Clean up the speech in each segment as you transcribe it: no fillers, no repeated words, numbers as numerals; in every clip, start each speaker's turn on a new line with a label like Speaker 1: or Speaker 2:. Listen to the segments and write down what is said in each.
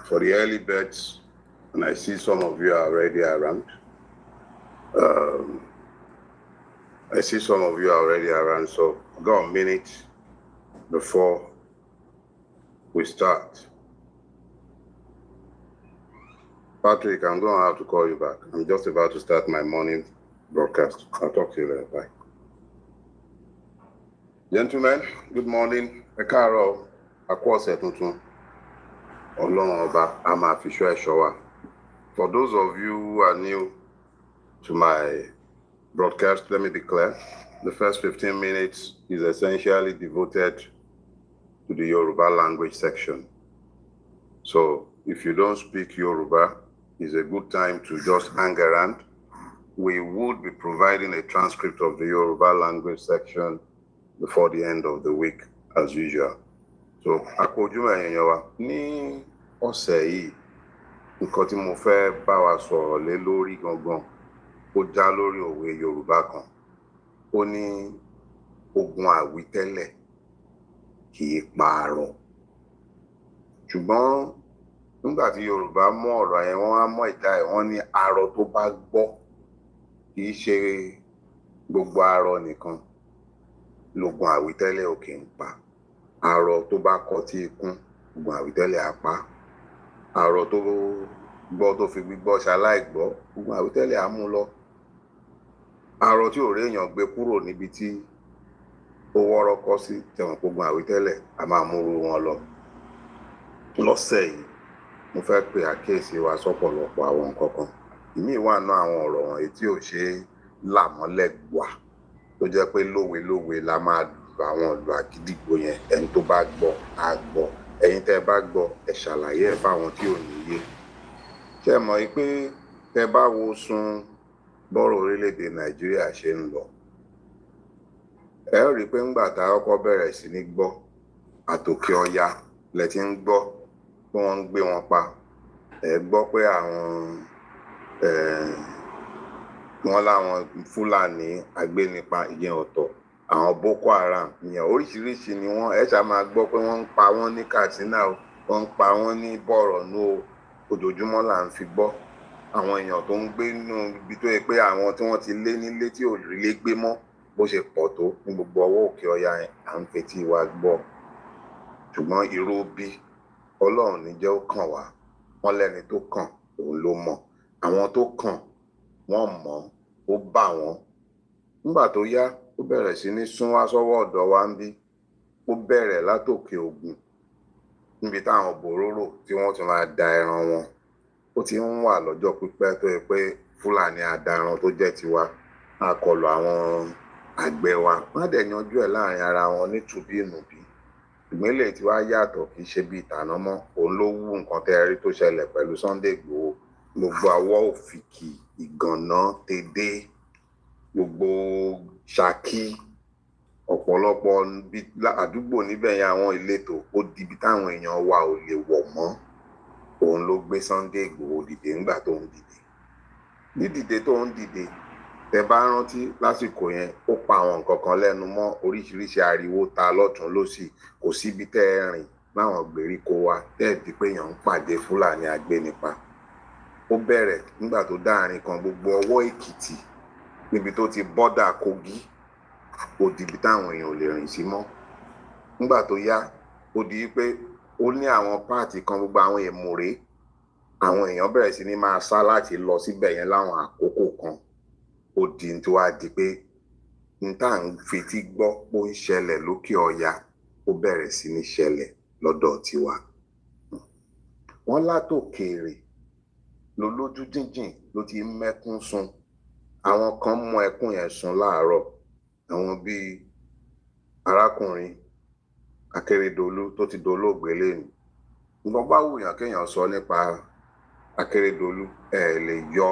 Speaker 1: For the early birds, and I see some of you are already around. So I've got a minute before we start. Patrick, I'm going to have to call you back. I'm just about to start my morning broadcast. I'll talk to you later. Bye. Gentlemen, good morning. Ẹ káàárọ̀, a kú ọ̀sẹ̀ tuntun. Ọlọ́run ọba a máa fi ṣọ́ ẹ̀ṣọ́ wa. For those of you who are new to my broadcast, let me be clear. The first 15 minutes is essentially devoted to the Yoruba language section. So if you don't speak Yoruba, it's a good time to just hang around. We would be providing a transcript of the Yoruba language section before the end of the week, as usual. So, àkójúmọ́ ẹ̀yin wa ní ọ̀sẹ̀ yìí, nǹkan tí mo fẹ́ bá wa sọ̀rọ̀ lé lórí gangan, ó já lórí òwe Yorùbá kan. Ó ní ogun àwítẹ́lẹ̀ kì í pa arọ. Ṣùgbọ́n nígbà tí Yorùbá mú ọ̀rọ̀ yẹn, wọ́n á mọ̀ ìdá ẹ̀, wọ́n ní arọ tó bá gbọ́ kì í ṣe gbogbo arọ nìkan lógun àwítẹ́lẹ̀ ò kì í pa. Arọ tó bá kọtí ikún, ogun àwítẹ́lẹ̀ á pa. Arọ tó gbọ́ tó fi gbígbọ́ ṣaláìgbọ́, ogun àwítẹ́lẹ̀ á mú lọ. Arọ tí ò rí èèyàn gbé kúrò níbi tí ó wọ́rọ́ kọ́ sí, tẹ̀wọ̀n ogun àwítẹ́lẹ̀ á máa múrú wọn lọ. Lọ́sẹ̀ yìí, mo fẹ́ pe àkíyèsí wa sọ́pọ̀lọpọ̀ àwọn nǹkan kan. Ìmíì wà náà àwọn ọ̀rọ̀ wọ̀nyí tí ò ṣe é là mọ́lẹ̀ gbà, tó jẹ́ pé lówe la máa lù àwọn ìlú àgídìgbò yẹn. Ẹni tó bá gbọ́ á gbọ́. Ẹ̀yin tẹ́ bá gbọ́ ẹ ṣàlàyé ẹ̀ fáwọn tí ò ní yé. Ṣé ẹ mọ̀ pé tẹ́ bá wo sun bọ́rọ̀ orílẹ̀-èdè Nàìjíríà ṣe ń lọ, ẹ ó rí i pé ńgbà tá a kọ́kọ́ bẹ̀rẹ̀ sí ní gbọ́ àtòkè ọya lẹ ti ń gbọ́ pé wọ́n ń gbé wọn pa. Ẹ gbọ́ pé àwọn wọ́n láwọn Fúlàní agbénipa ìyẹn ọ̀tọ̀, àwọn Boko Haram ìyẹn oríṣiríṣi ni wọ́n. Ẹ ṣá máa gbọ́ pé wọ́n ń pa wọ́n ní Katsina o, wọ́n ń pa wọ́n ní Borno o. Ojoojúmọ́ là ń fi gbọ́ àwọn èèyàn tó ń gbé nínú ibi tó yẹ pé àwọn tí wọ́n ti lé nílé tí ò rí lé gbé mọ́ bó ṣe pọ̀ tó ní gbogbo ọwọ́ òkè ọya yẹn à ń fetí wa gbọ́. Ṣùgbọ́n irú bí Ọlọ́run ní jẹ́ ó kàn wá, wọ́n lẹ́ni tó kàn òun ló mọ̀. Àwọn tó kàn wọ́n mọ̀, ó bà wọ́n. Nígbà tó yá, ó bẹ̀rẹ̀ sí ní sún wá sọ́wọ́ ọ̀dọ̀ wa ń bí. Ó bẹ̀rẹ̀ látòkè Ògùn níbi táwọn bòróró tí wọ́n ti máa da ẹran wọn. Ó ti ń wà lọ́jọ́ pípẹ́ tó yẹ pé Fúlàní adaran tó jẹ́ tiwa á kọlù àwọn àgbẹ̀ wa. Wọ́n á dẹ̀ yanjú ẹ̀ láàrin ara wọn ní tùbí-ìnùbí. Ìgbélé tí wàá yàtọ̀ kì í ṣe bí ìtàná mọ́. Òun ló wú nǹkan tẹ́ rí tó ṣẹlẹ̀ pẹ̀lú Sunday Igboho. Gbogbo àwọ̀ òfìkì, ìgànná, tèdè, gbogbo Ṣakí, ọ̀pọ̀lọpọ̀ àdúgbò níbẹ̀ yẹn àwọn ìletò ó di ibi táwọn èèyàn wa ò lè wọ̀ mọ́. Òun ló gbé Sunday Igboho dìde nígbà tó ń dìde. Dídìde tó ń dìde, tẹ bá rántí lásìkò yẹn, ó pa àwọn nǹkan kan lẹ́nu mọ́. Oríṣiríṣi ariwo ta lọ́tún lósì. Kò síbi tẹ́ ẹ rìn láwọn gbèríko wa tẹ́ ẹ di pé èèyàn ń pàdé Fúlàní agbénipa. Ó bẹ̀rẹ̀ nígbà tó dáàrin kan gbogbo ọwọ́ Èkìtì níbi tó ti bọ́dà Kogi, ó di ibi táwọn èèyàn ò lè rìn sí mọ́. Nígbà tó yá, ó di pé ó ní àwọn páàtì kan, gbogbo àwọn èmùrè, àwọn èèyàn bẹ̀rẹ̀ sí ní máa sá láti lọ síbẹ̀ yẹn láwọn àkókò kan. Ó di tó wá di pé n tá à ń fetí gbọ́ pé ó ń ṣẹlẹ̀ lókè ọya, ó bẹ̀rẹ̀ sí ní ṣẹlẹ̀ lọ́dọ̀ tiwa. Wọ́n látòkèèrè lolójú jíjìn ló ti mẹ́kún sun. Àwọn kan mú ẹkún yẹn sun láàárọ̀. Àwọn bíi arákùnrin Akérédolú tó ti dolóògbé lénìí. Nǹkan bá wùyàn kéèyàn sọ nípa Akérédolú, ẹ lè yọ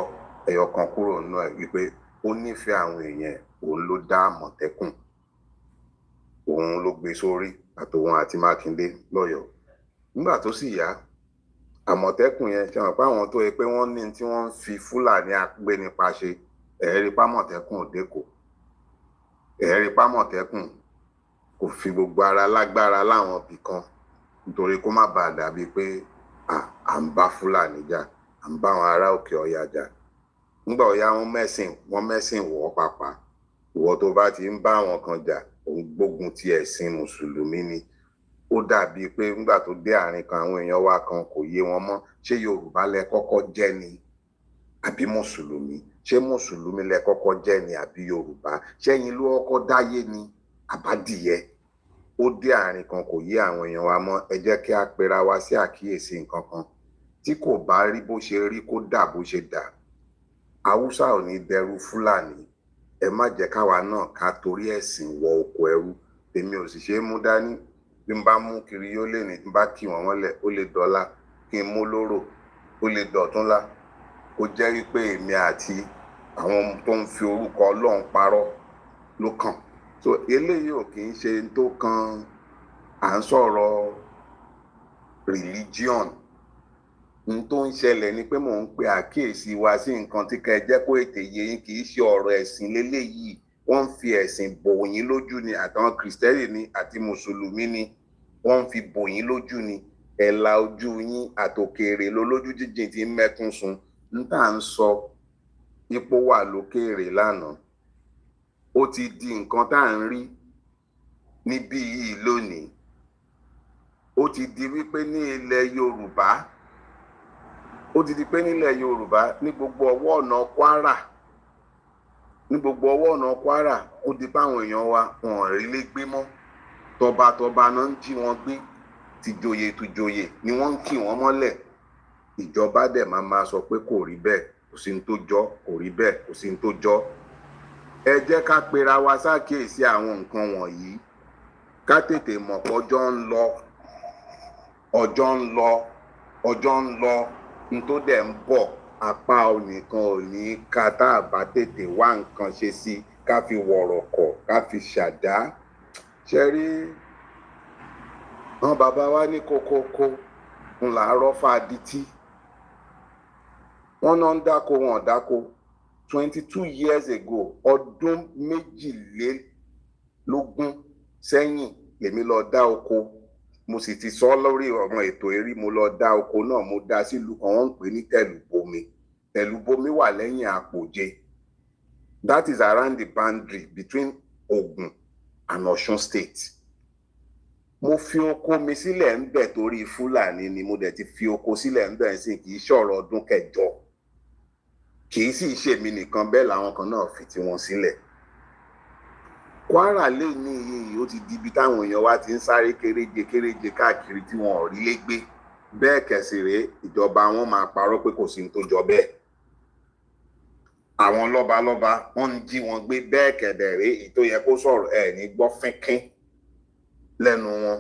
Speaker 1: ẹyọ kan kúrò nínú ẹ̀ wípé ó nífẹ̀ẹ́ àwọn èèyàn. Òun ló dá Àmọ̀tẹ́kùn, òun ló gbé sórí àtòun àti Mákindé lọ́yọ̀ọ́. Nígbà tó sì yá, Àmọ̀tẹ́kùn yẹn ṣe mọ̀ pé àwọn tó yẹ pé wọ́n ní tí wọ́n ń fi Fúlàní agbénipa ṣe, ẹ̀ẹ́rí pámọ̀tẹ́kùn ò dékò. Ẹ̀ẹ́rí pámọ̀tẹ́kùn kò fi gbogbo ara lágbára láwọn ibì kan. nítorí kó má bàa dàbí pé à ń bá Fúlàní jà, à ń bá àwọn ará òkè ọya jà. Nígbà ọ̀yá wọ́n mẹ́sìn wọ̀ pàpà. Ìwọ tó bá ti ń bá àwọn kan jà, òun gbógun ti ẹ̀sìn mùsùlùmí ni. Ó dàbí pé nígbà tó dé àárín kan àwọn èèyàn wa kan kò yé wọn mọ́. Ṣé Yorùbá lẹ kọ́kọ́ jẹ́ ni àbí mùsùlùmí? Ṣé mùsùlùmí lẹ kọ́kọ́ jẹ́ ni àbí Yorùbá? Ṣẹ́yin ló kọ́kọ́ dáyé ni àbádìyẹ? Ó dé àárín kan kò yé àwọn èèyàn wa mọ́. Ẹ jẹ́ kí a pera wa sí àkíyèsí nǹkan kan. Tí kò bá rí bó ṣe rí kó dà bó ṣe dà. Haúsá ò ní dẹrú Fúlàní. Ẹ má jẹ́ káwa náà ká torí ẹ̀sìn wọ oko ẹrú. Èmi ò sì ṣe é mú dání. Bí n bá mú kiri yóò lè ní, bí n bá kì wọ́n mọ́lẹ̀ ó lè dọ́là, kí n mú lóró ó lè dọ̀túnlá. Ó jẹ́ wípé èmi àti àwọn tó ń fi orúkọ Ọlọ́run parọ́ ló kàn. So eléyìí ò kì í ṣe tó kan à ń sọ̀rọ̀ religion. N tó ń ṣẹlẹ̀ ni pé mò ń pe àkíyèsí wa sí nǹkan tí kẹ́ jẹ́ kó ètè yé yín. Kì í ṣe ọ̀rọ̀ ẹ̀sìn léléyìí. Wọ́n ń fi ẹ̀sìn bò yín lójú ni, àtàwọn Kìrìsìtẹ́nì ni àti Mùsùlùmí ni. Wọ́n ń fi bò yín lójú ni. Ẹ̀la ojú yín àtòkèèrè lójú jíjìn tí ń mẹ́kún sun. N tà ń sọ ipò wà lókèèrè lánàá. Ó ti di nǹkan tá à ń rí níbí yìí lónìí. Ó ti di wípé ní ilẹ̀ Yorùbá, ó ti di pé nílẹ̀ Yorùbá ní gbogbo ọwọ́ ọ̀nà Kwara, ní gbogbo ọwọ́ ọ̀nà Kwara, ó di pé àwọn èèyàn wa wọn ò rí lé gbé mọ́. Tọba náà ń jí wọn gbé, tìjòyè ni wọ́n ń kì wọ́n mọ́lẹ̀. Ìjọba dẹ̀ máa sọ pé kò rí bẹ́ẹ̀, kò sí ní tó jọ́, kò rí bẹ́ẹ̀, kò sí ní tó jọ́. Ẹ jẹ́ ká pera wa ṣàkíyèsí àwọn nǹkan wọ̀nyí. Ká tètè mọ̀ pé ọjọ́ ń lọ, ọjọ́ ń lọ, ọjọ́ ń lọ. N tó dẹ̀ ń bọ̀, apá onìkan ò ní ká tá a bá tètè wá nǹkan ṣe sí, ká fi wọ̀rọ̀ kọ̀, ká fi ṣàdá. Ṣé rí àwọn bàbá wa ní kókókó ń làárọ̀ fàdítí. Wọ́n náà ń dáko wọn ò dáko. 22 years ago, ọdún 22 sẹ́yìn lèmi lọ dá oko. Mo sì ti sọ lórí ọmọ ètò eré, mo lọ dá oko náà, mo dá sílùú kan wọ́n ń pè ní Tẹ̀lúbomi. Tẹ̀lúbomi wà lẹ́yìn Àpòjé. That is around the boundary between Ogun and Ọ̀ṣun state. Mo fi oko mi sílẹ̀ ń bẹ̀ torí Fúlàní ni. Mo dẹ̀ ti fi oko sílẹ̀ ń bẹ̀ sí, kì í ṣọ̀rọ̀ ọdún kẹjọ. Kì í sì ṣe mi nìkan, bẹ́ẹ̀ làwọn kan náà fi tiwọn sílẹ̀. Kwara lè ní iye yìí ó ti di ibi táwọn èèyàn wa ti ń sáré kéréje káàkiri tí wọn ò rí lé gbé. Bẹ́ẹ̀ kẹsìrè ìjọba wọn máa parọ́ pé kò sí ní tó jọ bẹ́ẹ̀. Àwọn lọ́balọ́ba wọ́n ń jí wọn gbé. Bẹ́ẹ̀ kẹ̀dẹ̀rẹ́ èyí tó yẹ kó sọ̀rọ̀ ẹ̀ ní gbọ́ fínkín lẹ́nu wọn.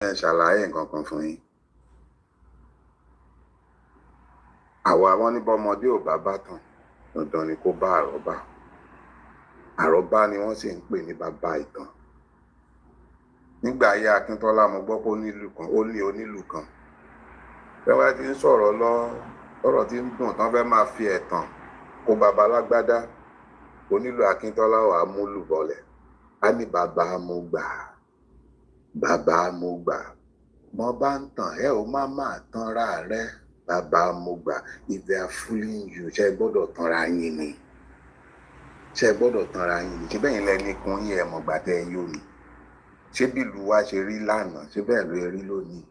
Speaker 1: Ẹ ṣàlàyé nǹkan kan fún yín. Wọn ní bọ́mọdé ò bá bàtàn, dandan ni kó bá àrọ́bá. Àrọ́bá ni wọ́n sì ń pè ní bàbá ìtàn. Nígbà ayé Akíntọ́lá mo gbọ́ pé ó ní onílù kan. Bẹ́ẹ̀ tí ń sọ̀rọ̀ lọ́rọ̀ tí ń dùn tán fẹ́ máa fi ẹ̀tàn kó bàbá lágbádá. Onílù Akíntọ́lá wà á múlù bọ́lẹ̀. Á ní bàbá mo gbà, bàbá mo gbà. Mo bá ń tàn ẹ ò má máa tanra rẹ. Bàbá mo gbà. If they are fooling you, ṣe gbọ́dọ̀ tanra yín ni. Ṣe gbọ́dọ̀ tanra yín ni. Ṣé bẹ́ẹ̀ yín lẹ́ni kun yín ẹ̀ mọ̀ gbà tẹ́ ẹ yóò ní. Ṣé bí ìlú wa ṣe rí lánàá, ṣé bẹ́ẹ̀ ló rí lónìí?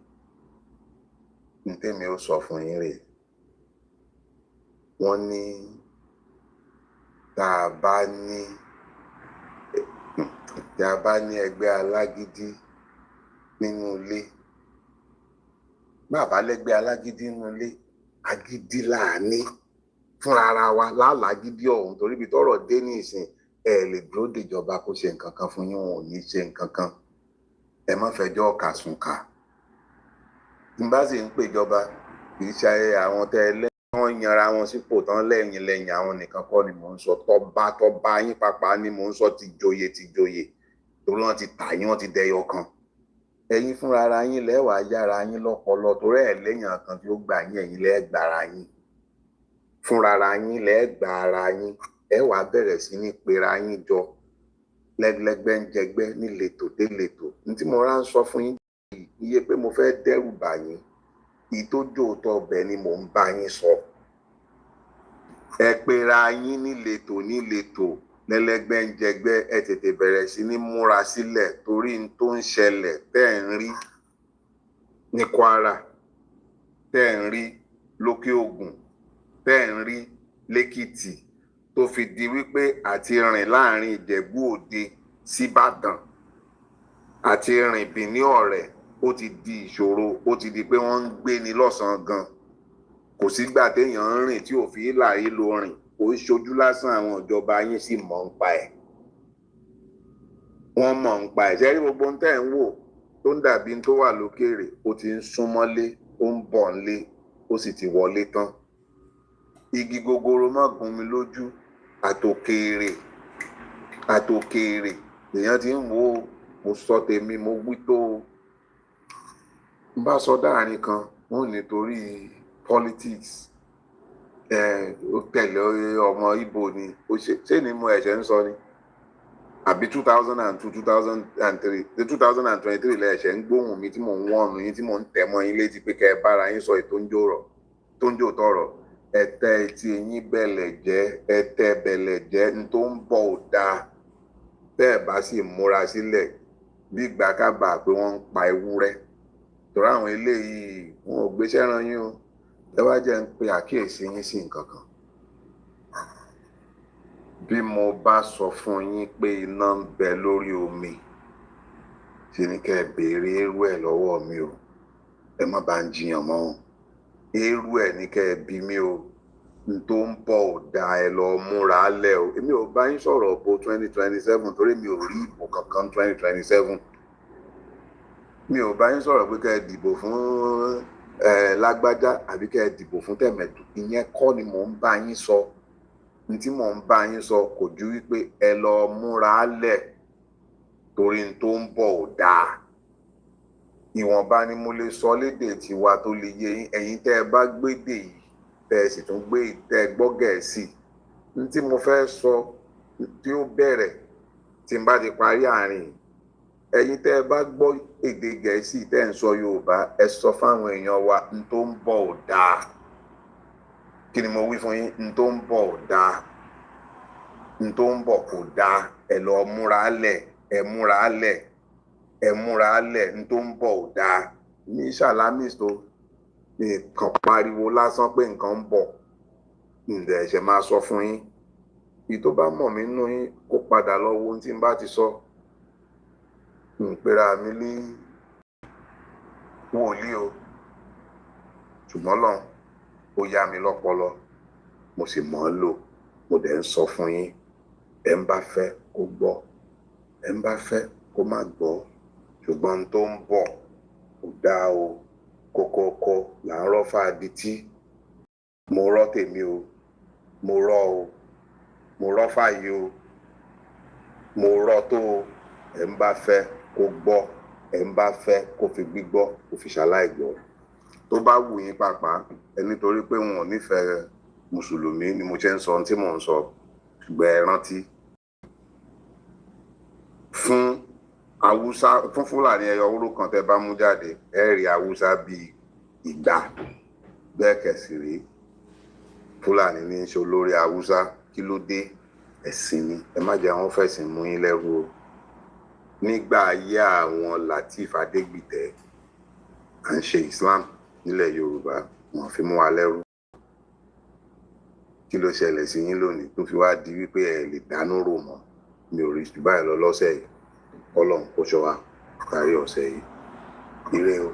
Speaker 1: Ní tèmi ó sọ fún yín rèé. Wọ́n ní tá a bá ní ẹgbẹ́ alágídí nínú ilé. Bàbá lẹ́gbẹ́ alágídí nínú ilé, agídí láàní fúnra ara wa lálágídí ọ̀hún. Torí ibi tọ́rọ̀ dé ní ìsìn, ẹ lè dúró dèjọba kó ṣe nǹkan kan fún yín, wọn ò ní ṣe nǹkan kan. Ẹ má fẹjọ́ ọ̀kà sùn ká. Tí n bá sì ń pèjọba, kì í ṣe àwọn tẹ́ lẹ́yìn wọ́n yanra wọn sípò tán lẹ́yìn àwọn nìkan kọ́ ni mò ń sọ. Tọba yín pàápàá ni mò ń sọ, tìjòyè. Torí wọ́n ti tà yín, wọ́n ti dẹyọ kan. Ẹ̀yin fúnra ara yín lẹ́wàá yára yín lọ́pọlọ. Torí ẹ̀ lẹ́yìn kan tí ó gbà yín, ẹ̀yin lẹ́gbàra yín. Fúnra ara yín lẹ́gbà ara yín. Ẹ wàá bẹ̀rẹ̀ sí ní pera yín jọ. lẹ́gbẹ́lẹ́gbẹ́ ń jẹgbẹ́ níletò déletò. Ní tí mo rá ń sọ fún yín iye pé mo fẹ́ dẹ́rù bà yín, ìtójó ọ̀tọ̀ ọbẹ̀ ni mò ń bá yín sọ. Ẹ pera yín níletò lẹ́lẹ́gbẹ́ ń jẹgbẹ́, ẹ tètè bẹ̀rẹ̀ sí ní múra sílẹ̀ torí n tó ń ṣẹlẹ̀ tẹ́ ń rí ní Kwara, tẹ́ ń rí lókè Ògùn, tẹ́ ń rí lẹ́kìtì, tó fi di wípé àti rìn láàrin Ìjẹ̀bú Òde sí Ìbàdàn àti rìn Bìní Ọ̀rẹ́ ó ti di ìṣòro, ó ti di pé wọ́n ń gbé ní lọ́sàn-án gan. Kò sígbà téèyàn ń rìn tí ò fi ìlà ìlò rìn, kò ń ṣojú lásán, àwọn ìjọba yín sì mọ̀ ń pa ẹ̀. Wọ́n mọ̀ ń pa ẹ̀. Ṣé rí gbogbo ohun tẹ́ ń wò tó ń dàbí tó wà lókèèrè, ó ti ń súnmọ́lé, ó ń bọ̀ ńlé, ó sì ti wọlé tán. Igi gogoro má gún mi lójú, àtòkèèrè èèyàn ti ń wò ó. Mo sọ tèmi, mo wí tó. N bá sọ dáàrin kan, wọ́n nítorí politics, ó tẹ̀lé ọmọ Ìgbò ni, ó ṣe ni mo ẹ̀ṣẹ̀ ń sọ ni. Àbí 2002, 2003, 2023 lẹ́ẹ̀ṣẹ̀ ń gbóhùn mi tí mò ń wọ́nu yín, tí mò ń tẹ̀ mọ́ yín létí pé kẹ́ ẹ bára yín sọ ètò tó ń jò tọrọ. Ẹ̀tẹ́ etí yín bẹ̀lẹ̀ jẹ́, ẹ̀tẹ́ bẹ̀lẹ̀ jẹ́, n tó ń bọ̀ ò dáa. Bẹ́ ẹ̀ bá sì múra sílẹ̀ bí ìgbà kábà pé wọ́n ń pa ewúrẹ́. Torí àwọn eléyìí wọn ò gbéṣẹ́ ran yín o. Ẹ wá jẹ́ ń pe àkíyèsí yín sí nǹkan kan. Bí mo bá sọ fún yín pé iná ń bẹ lórí omi, ṣe ni kẹ́ ẹ béèrè eérú ẹ̀ lọ́wọ́ mi o. Ẹ má bá ń jiyàn mọ́ o. Eérú ẹ̀ ní kẹ́ ẹ bí mi o. N tó ń bọ̀ ò dáa, ẹ lọ múra lẹ̀ o. Èmi ò bá yín sọ̀rọ̀ bo 2027 torí mi ò rí ìbò kankan 2027. Mi ò bá yín sọ̀rọ̀ pé kẹ́ ẹ dìbò fún lágbájá àbí kẹ́ ẹ dìbò fún tẹ̀mẹ̀dù. Ìyẹn kọ́ ni mò ń bá yín sọ. Ní tí mò ń bá yín sọ kò ju wípé ẹ lọ múra lẹ̀ torí n tó ń bọ̀ ò dáa. Ìwọ̀nba ni mo lè sọ lédè tiwa tó lè yé yín. Ẹ̀yin tẹ́ ẹ bá gbédè yìí, tẹ́ ẹ sì tún gbé tẹ́ ẹ gbọ́ Gẹ̀ẹ́sì. Ní tí mo fẹ́ sọ tí ó bẹ̀rẹ̀ tí n bá ti parí àárín. Ẹ̀yin tẹ́ ẹ bá gbọ́ èdè Gẹ̀ẹ́sì tẹ́ ẹ ń sọ Yorùbá, ẹ sọ fáwọn èèyàn wa n tó ń bọ̀ ò dáa. Kí ni mo wí fún yín? N tó ń bọ̀ ò dáa. N tó ń bọ̀ kò dáa. Ẹ lọ múra lẹ̀, ẹ múra lẹ̀, ẹ múra lẹ̀. N tó ń bọ̀ ò dáa. Ní Ṣàlámìs tó nǹkan pariwo lásán pé nǹkan ń bọ̀. Ǹjẹ́ ẹ̀ṣẹ̀ máa sọ fún yín. Ìyí tó bá mọ̀ mí nínú yín kó padà lọ wo ohun tí n bá ti sọ. Ìpera mi ní wòlíì o. Ṣùgbọ́n Ọlọ́run ó yá mi lọ́pọlọ, mo sì mọ̀ ọ́n lò. Mo dẹ̀ ń sọ fún yín. Ẹ ń bá fẹ́ kó gbọ́, ẹ ń bá fẹ́ kó má gbọ́. Ṣùgbọ́n n tó ń bọ̀ kò dáa o. Kókókó là ń rọ́ fáadití. Mo rọ́ tèmi o. Mo rọ́ o. Mo rọ́ fàyè o. Mo rọ́ tó o. Ẹ ń bá fẹ́ kó gbọ́, ẹ ń bá fẹ́ kó fi gbígbọ́, kó fi ṣaláì gbọ́. Tó bá wù yín pàápàá, ẹ nítorí pé wọn ò nífẹ̀ẹ́ Mùsùlùmí ni mo ṣe ń sọ ohun tí mò ń sọ. Ṣùgbọ́n ẹ rántí. Fún Haúsá, fún Fúlàní ẹyọ oró kan tẹ́ bá mú jáde, ẹ rí Haúsá bíi ìgbà. Bẹ́ẹ̀ kẹ̀sì rí. Fúlàní ní í ṣe olórí Haúsá. Kí ló dé? Ẹ̀sìn ni. Ẹ má jẹ́ àwọn fẹ̀sìn mú yín lẹ́rú o. Nígbà ayé àwọn Latif Adégbìtẹ́, à ń ṣe Islam nílẹ̀ Yorùbá, wọ́n fi mú wa lẹ́rú. Kí ló ṣẹlẹ̀ sí yín lónìí tó fi wá di wípé ẹ lè dánú rò mọ́? Mi ò rí jù báyìí lọ lọ́sẹ̀ yìí. Ọlọ́run kó ṣọ́ wa parí ọ̀sẹ̀ yìí. Ire o.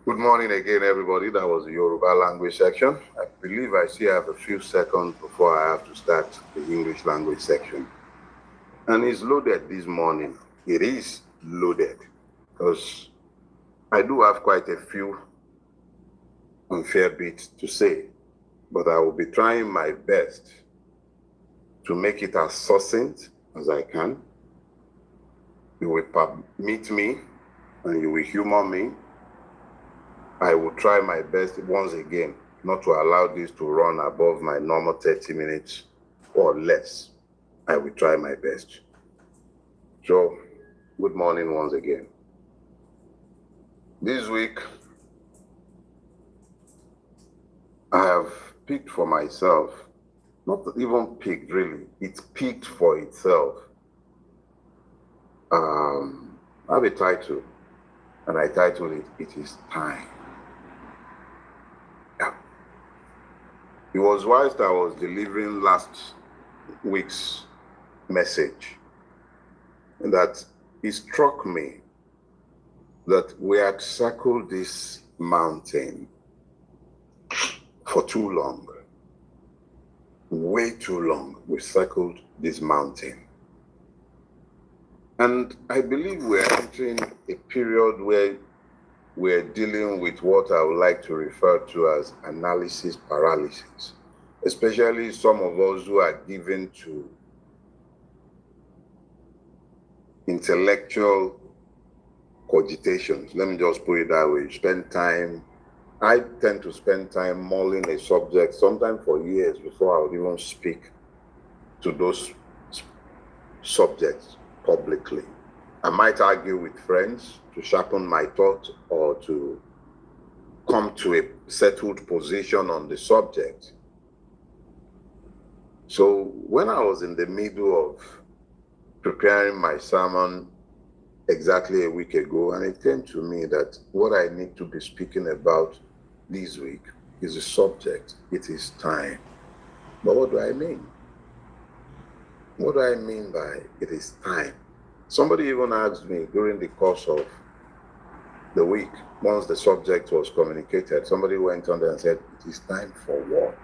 Speaker 1: Good morning again, everybody. That was the Yoruba language section. I believe I still have a few seconds before I have to start the English language section. And it's loaded this morning. It is loaded because I do have quite a few unfair bits to say, but I will be trying my best to make it as succinct as I can. You will permit me and you will humor me. I will try my best once again not to allow this to run above my normal 30 minutes or less. I will try my best. So, good morning once again. This week, I have picked for myself, not even picked really, it's picked for itself. I have a title, and I titled it, It Is Time. Yeah. It was whilst I was delivering last week's message that it struck me that we had circled this mountain for too long. Way too long, we circled this mountain. And I believe we're entering a period where we're dealing with what I would like to refer to as analysis paralysis, especially some of us who are given to intellectual cogitations. Let me just put it that way. I tend to spend time mulling a subject, sometimes for years, before I would even speak to those subjects publicly. I might argue with friends to sharpen my thought or to come to a settled position on the subject. So when I was in the middle of preparing my sermon exactly a week ago, and it came to me that what I need to be speaking about this week is the subject, it is time. But what do I mean? What do I mean by it is time? Somebody even asked me during the course of the week, once the subject was communicated, somebody went on there and said, it is time for what?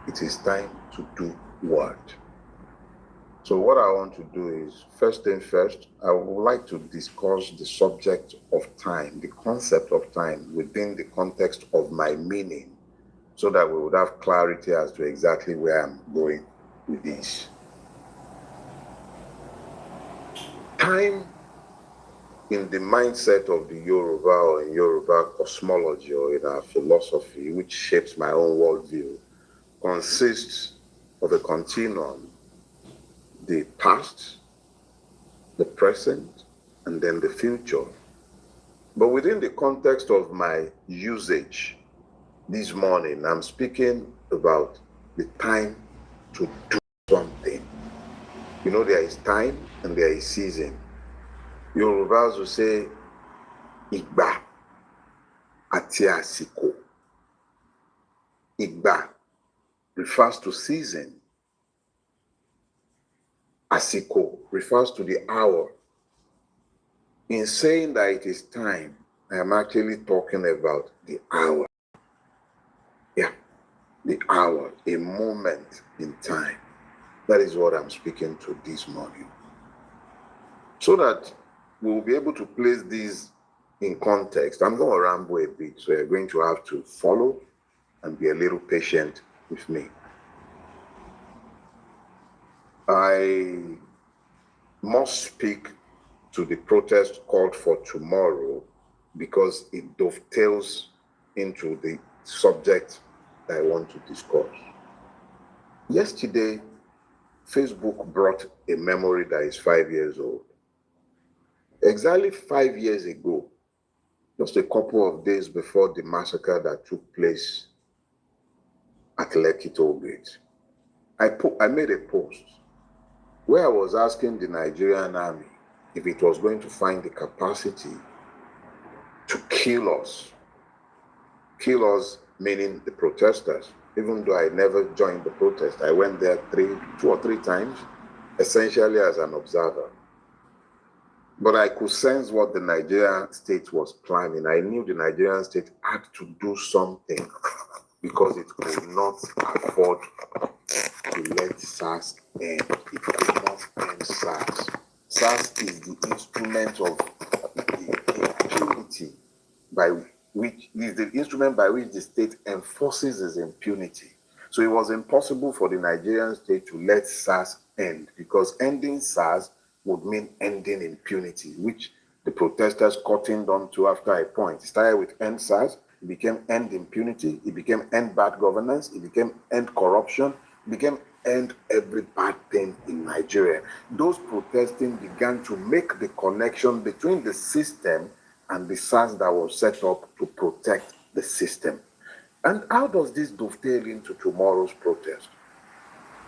Speaker 1: It is time to do what? So what I want to do is, first thing first, I would like to discuss the subject of time, the concept of time within the context of my meaning, so that we would have clarity as to exactly where I'm going with this. Time, in the mindset of the Yoruba or in Yoruba cosmology or in our philosophy, which shapes my own worldview, consists of a continuum: the past, the present, and then the future. But within the context of my usage this morning, I'm speaking about the time to do something. You know, there is time and there is season. Yorubas will say, Igba ati asiko. Igba refers to season. Asiko refers to the hour. In saying that it is time, I am actually talking about the hour. Yeah, the hour, a moment in time. That is what I'm speaking to this morning. So that we'll be able to place these in context. I'm going to ramble a bit, so you're going to have to follow and be a little patient with me. I must speak to the protest called for tomorrow because it dovetails into the subject that I want to discuss. Yesterday, Facebook brought a memory that is 5 years old. Exactly 5 years ago, just a couple of days before the massacre that took place at Lekki Toll Gate, I made a post where I was asking the Nigerian army if it was going to find the capacity to kill us meaning the protesters. Even though I never joined the protest, I went there two or three times, essentially as an observer. But I could sense what the Nigerian state was planning. I knew the Nigerian state had to do something because it could not afford to let SARS end. It could not end SARS. SARS is the instrument of the impunity by which the state enforces its impunity. So it was impossible for the Nigerian state to let SARS end, because ending SARS would mean ending impunity, which the protesters cottoned on to after a point. It started with end SARS, it became end impunity, it became end bad governance, it became end corruption, it became end every bad thing in Nigeria. Those protesting began to make the connection between the system and the SARS that was set up to protect the system. And how does this dovetail into tomorrow's protest?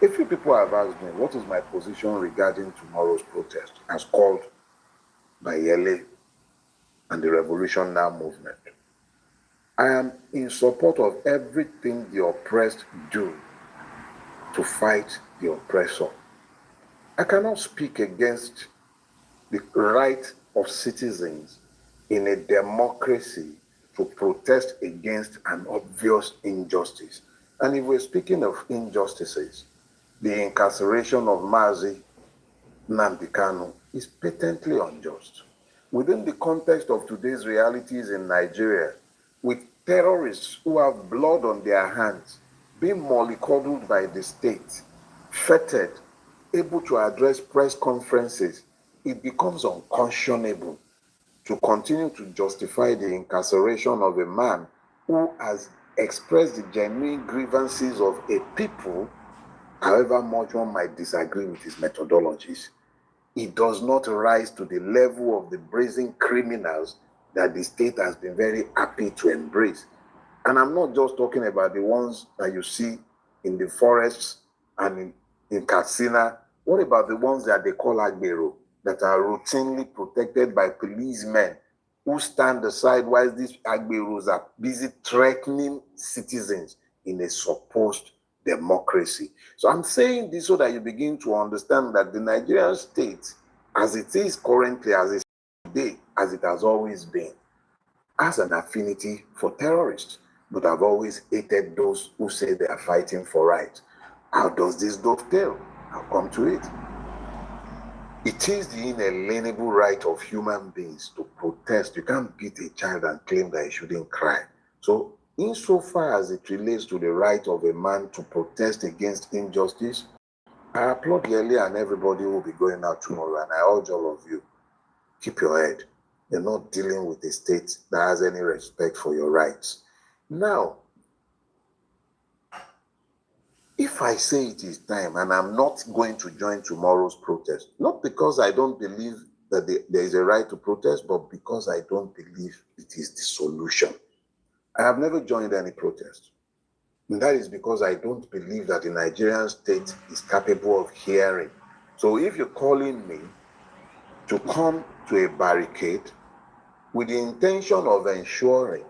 Speaker 1: A few people have asked me, what is my position regarding tomorrow's protest, as called by Dele and the Revolution Now movement? I am in support of everything the oppressed do to fight the oppressor. I cannot speak against the right of citizens in a democracy to protest against an obvious injustice. And if we're speaking of injustices, the incarceration of Mazi Nnamdi Kanu is patently unjust. Within the context of today's realities in Nigeria, with terrorists who have blood on their hands, being mollycoddled by the state, feted, able to address press conferences, it becomes unconscionable to continue to justify the incarceration of a man who has expressed the genuine grievances of a people, however much one might disagree with his methodologies. It does not rise to the level of the brazen criminals that the state has been very happy to embrace. And I'm not just talking about the ones that you see in the forests and in Katsina. What about the ones that they call Agbero, that are routinely protected by policemen who stand aside while these Agberos are busy threatening citizens in a supposed democracy? So I'm saying this so that you begin to understand that the Nigerian state, as it is currently, as it is today, as it has always been, has an affinity for terrorists, but have always hated those who say they are fighting for rights. How does this dovetail? I'll come to it. It is the inalienable right of human beings to protest. You can't beat a child and claim that he shouldn't cry. So, insofar as it relates to the right of a man to protest against injustice, I applaud Dele and everybody who will be going out tomorrow, and I urge all of you, keep your head. You're not dealing with a state that has any respect for your rights. Now, if I say it is time and I'm not going to join tomorrow's protest, not because I don't believe that there is a right to protest, but because I don't believe it is the solution. I have never joined any protest. And that is because I don't believe that the Nigerian state is capable of hearing. So if you're calling me to come to a barricade with the intention of ensuring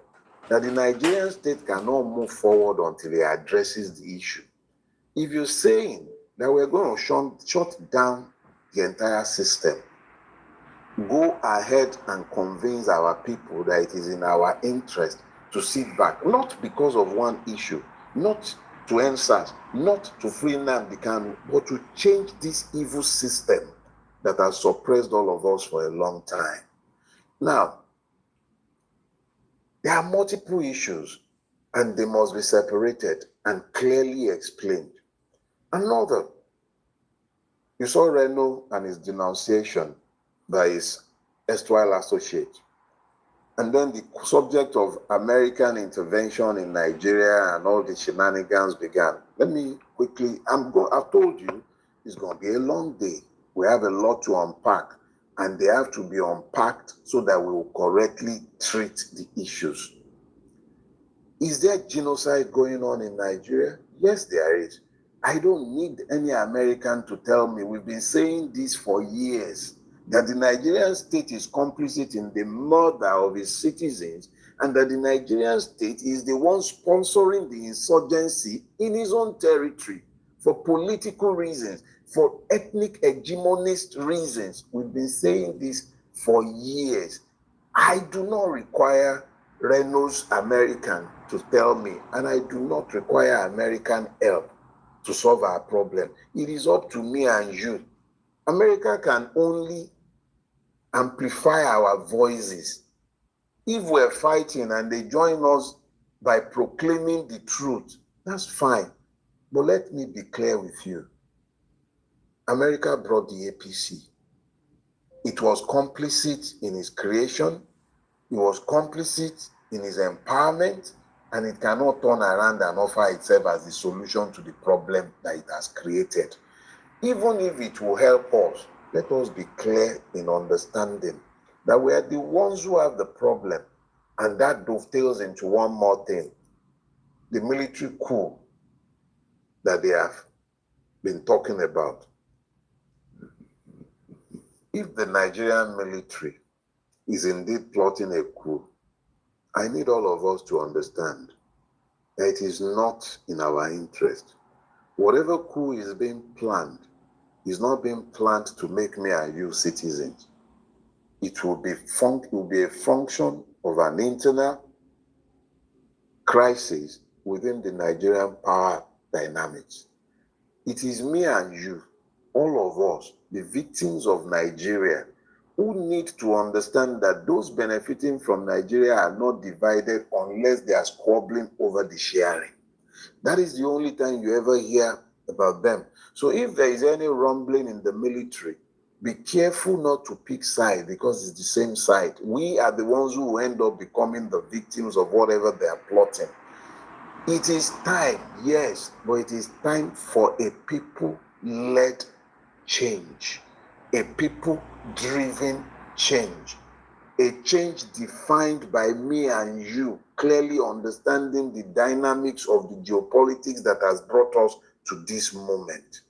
Speaker 1: that the Nigerian state cannot move forward until it addresses the issue, if you're saying that we're going to shut down the entire system, go ahead and convince our people that it is in our interest to sit back, not because of one issue, not to end SARS, not to free Nnamdi Kanu, but to change this evil system that has suppressed all of us for a long time. Now, there are multiple issues, and they must be separated and clearly explained. Another, you saw Reno and his denunciation by his erstwhile associate. And then the subject of American intervention in Nigeria and all the shenanigans began. Let me quickly, I've told you, it's going to be a long day. We have a lot to unpack, and they have to be unpacked so that we will correctly treat the issues. Is there genocide going on in Nigeria? Yes, there is. I don't need any American to tell me. We've been saying this for years, that the Nigerian state is complicit in the murder of its citizens, and that the Nigerian state is the one sponsoring the insurgency in his own territory for political reasons, for ethnic hegemonist reasons. We've been saying this for years. I do not require Reynolds American to tell me, and I do not require American help to solve our problem. It is up to me and you. America can only amplify our voices. If we're fighting and they join us by proclaiming the truth, that's fine. But let me be clear with you. America brought the APC. It was complicit in its creation. It was complicit in its empowerment, and it cannot turn around and offer itself as the solution to the problem that it has created. Even if it will help us, let us be clear in understanding that we are the ones who have the problem, and that dovetails into one more thing, the military coup that they have been talking about. If the Nigerian military is indeed plotting a coup, I need all of us to understand that it is not in our interest. Whatever coup is being planned is not being planned to make me and you citizens. It will be a function of an internal crisis within the Nigerian power dynamics. It is me and you, all of us, the victims of Nigeria, who need to understand that those benefiting from Nigeria are not divided unless they are squabbling over the sharing. That is the only time you ever hear about them. So if there is any rumbling in the military, be careful not to pick side because it's the same side. We are the ones who end up becoming the victims of whatever they are plotting. It is time, yes, but it is time for a people-led change, a people-driven change, a change defined by me and you, clearly understanding the dynamics of the geopolitics that has brought us to this moment.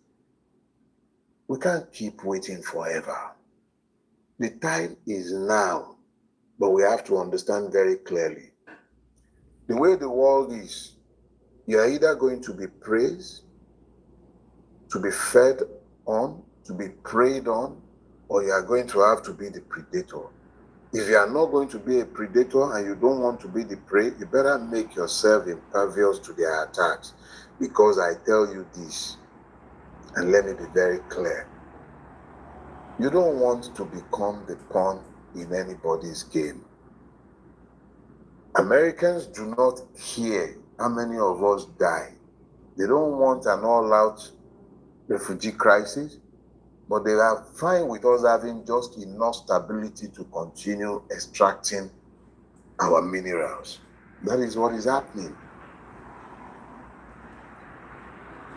Speaker 1: We can't keep waiting forever. The time is now, but we have to understand very clearly. The way the world is, you're either going to be praised, to be fed on, to be preyed on, or you are going to have to be the predator. If you are not going to be a predator and you don't want to be the prey, you better make yourself impervious to their attacks. Because I tell you this, and let me be very clear, you don't want to become the pawn in anybody's game. Americans do not care how many of us die. They don't want an all-out refugee crisis, but they are fine with us having just enough stability to continue extracting our minerals. That is what is happening.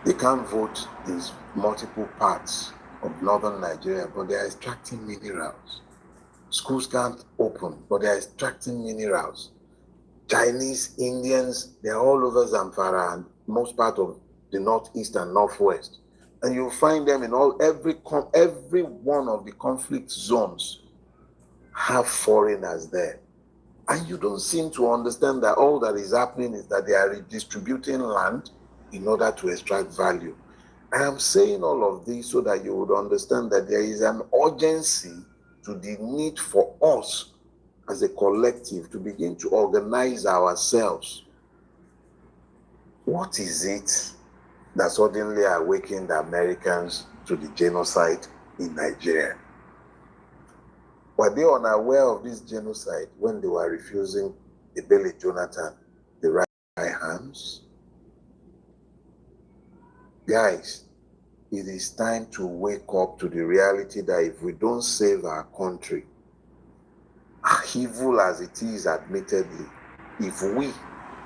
Speaker 1: They can't vote in multiple parts of northern Nigeria, but they are extracting minerals. Schools can't open, but they are extracting minerals. Chinese, Indians, they are all over Zamfara and most part of the northeast and northwest. And you'll find them in every one of the conflict zones have foreigners there. And you don't seem to understand that all that is happening is that they are redistributing land in order to extract value. I am saying all of this so that you would understand that there is an urgency to the need for us as a collective to begin to organize ourselves. What is it that suddenly awakened the Americans to the genocide in Nigeria? Were they unaware of this genocide when they were refusing Dele Jonathan the right hands? Guys, it is time to wake up to the reality that if we don't save our country, evil as it is admittedly, if we,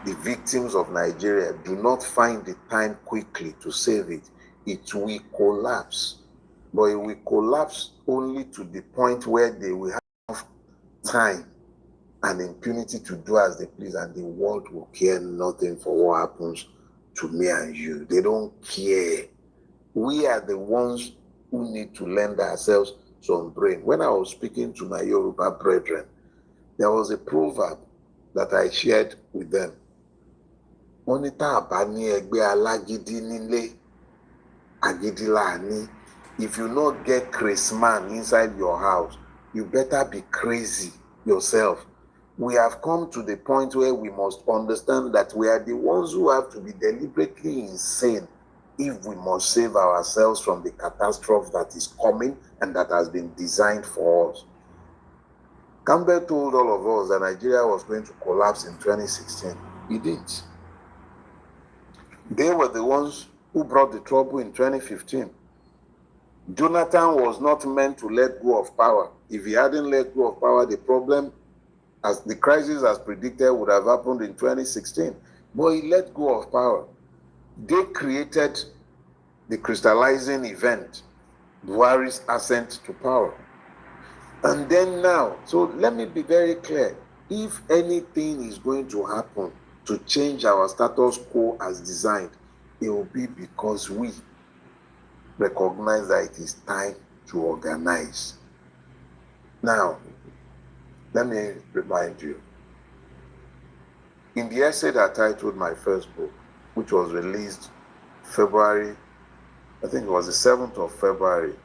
Speaker 1: the victims of Nigeria, do not find the time quickly to save it, it will collapse. But it will collapse only to the point where they will have time and impunity to do as they please, and the world will care nothing for what happens to me and you. They don't care. We are the ones who need to lend ourselves some brain. When I was speaking to my Yoruba brethren, there was a proverb that I shared with them. If you not get crazy man inside your house, you better be crazy yourself. We have come to the point where we must understand that we are the ones who have to be deliberately insane if we must save ourselves from the catastrophe that is coming and that has been designed for us. Campbell told all of us that Nigeria was going to collapse in 2016. He didn't. They were the ones who brought the trouble in 2015. Jonathan was not meant to let go of power. If he hadn't let go of power, the problem, as the crisis as predicted, would have happened in 2016. but he let go of power. They created the crystallizing event, Buhari's ascent to power. And then now, so let me be very clear. If anything is going to happen to change our status quo as designed, it will be because we recognize that it is time to organize. Now, let me remind you. In the essay that I titled my first book, which was released February, I think it was the 7th of February,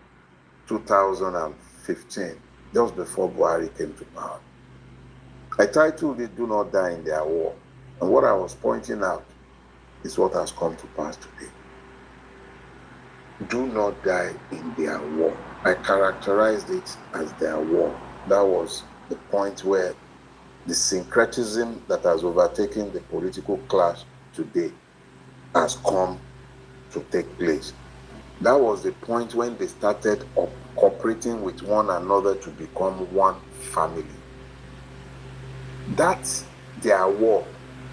Speaker 1: 2015, just before Buhari came to power. I titled it, Do Not Die in Their War. And what I was pointing out is what has come to pass today. Do not die in their war. I characterized it as their war. That was the point where the syncretism that has overtaken the political class today has come to take place. That was the point when they started cooperating with one another to become one family. That their war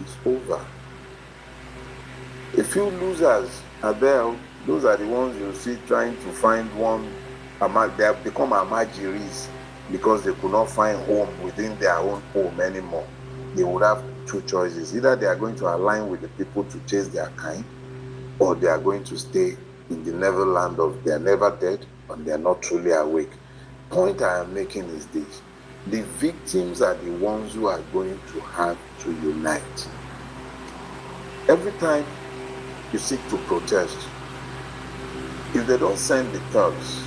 Speaker 1: is over. A few losers are there. Those are the ones you see trying to find one. They have become amajiris because they could not find home within their own home anymore. They would have two choices. Either they are going to align with the people to chase their kind, or they are going to stay in the neverland of they are never dead and they are not truly awake. Point I am making is this. The victims are the ones who are going to have to unite. Every time you seek to protest, if they don't send the thugs,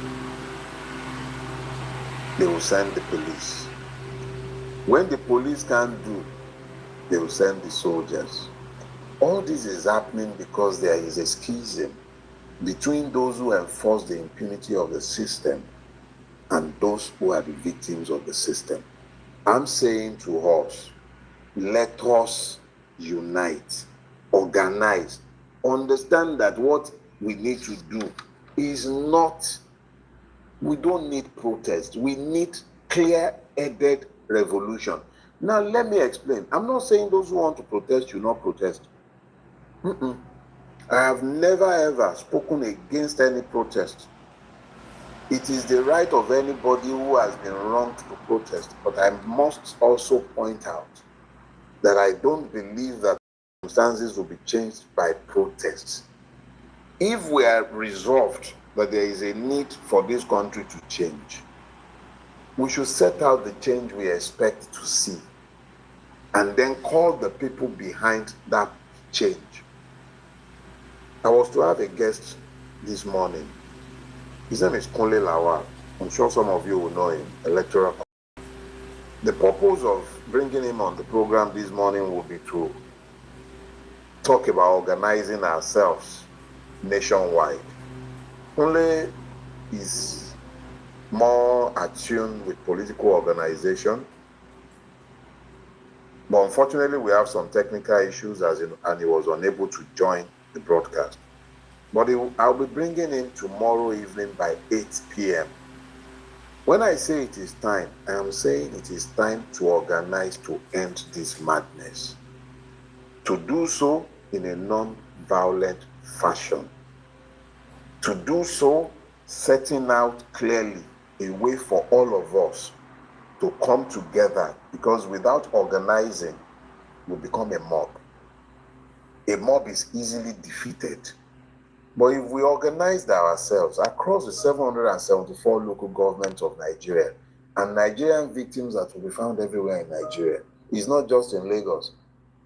Speaker 1: they will send the police. When the police can't do, they will send the soldiers. All this is happening because there is a schism between those who enforce the impunity of the system and those who are the victims of the system. I'm saying to us, let us unite, organize, understand that what we need to do is not, we don't need protest. We need clear-headed revolution. Now, let me explain. I'm not saying those who want to protest should not protest. I have never ever spoken against any protest. It is the right of anybody who has been wronged to protest. But I must also point out that I don't believe that circumstances will be changed by protests. If we are resolved that there is a need for this country to change, we should set out the change we expect to see and then call the people behind that change. I was to have a guest this morning. His name is Kunle Lawal. I'm sure some of you will know him, a lecturer. The purpose of bringing him on the program this morning will be to talk about organizing ourselves nationwide. Kunle is more attuned with political organization, but unfortunately we have some technical issues and he was unable to join the broadcast. But I'll be bringing him tomorrow evening by 8 p.m. When I say it is time, I am saying it is time to organize to end this madness. To do so in a non-violent fashion. To do so setting out clearly a way for all of us to come together, because without organizing, we become a mob. A mob is easily defeated. But if we organized ourselves across the 774 local governments of Nigeria, and Nigerian victims that will be found everywhere in Nigeria, it's not just in Lagos,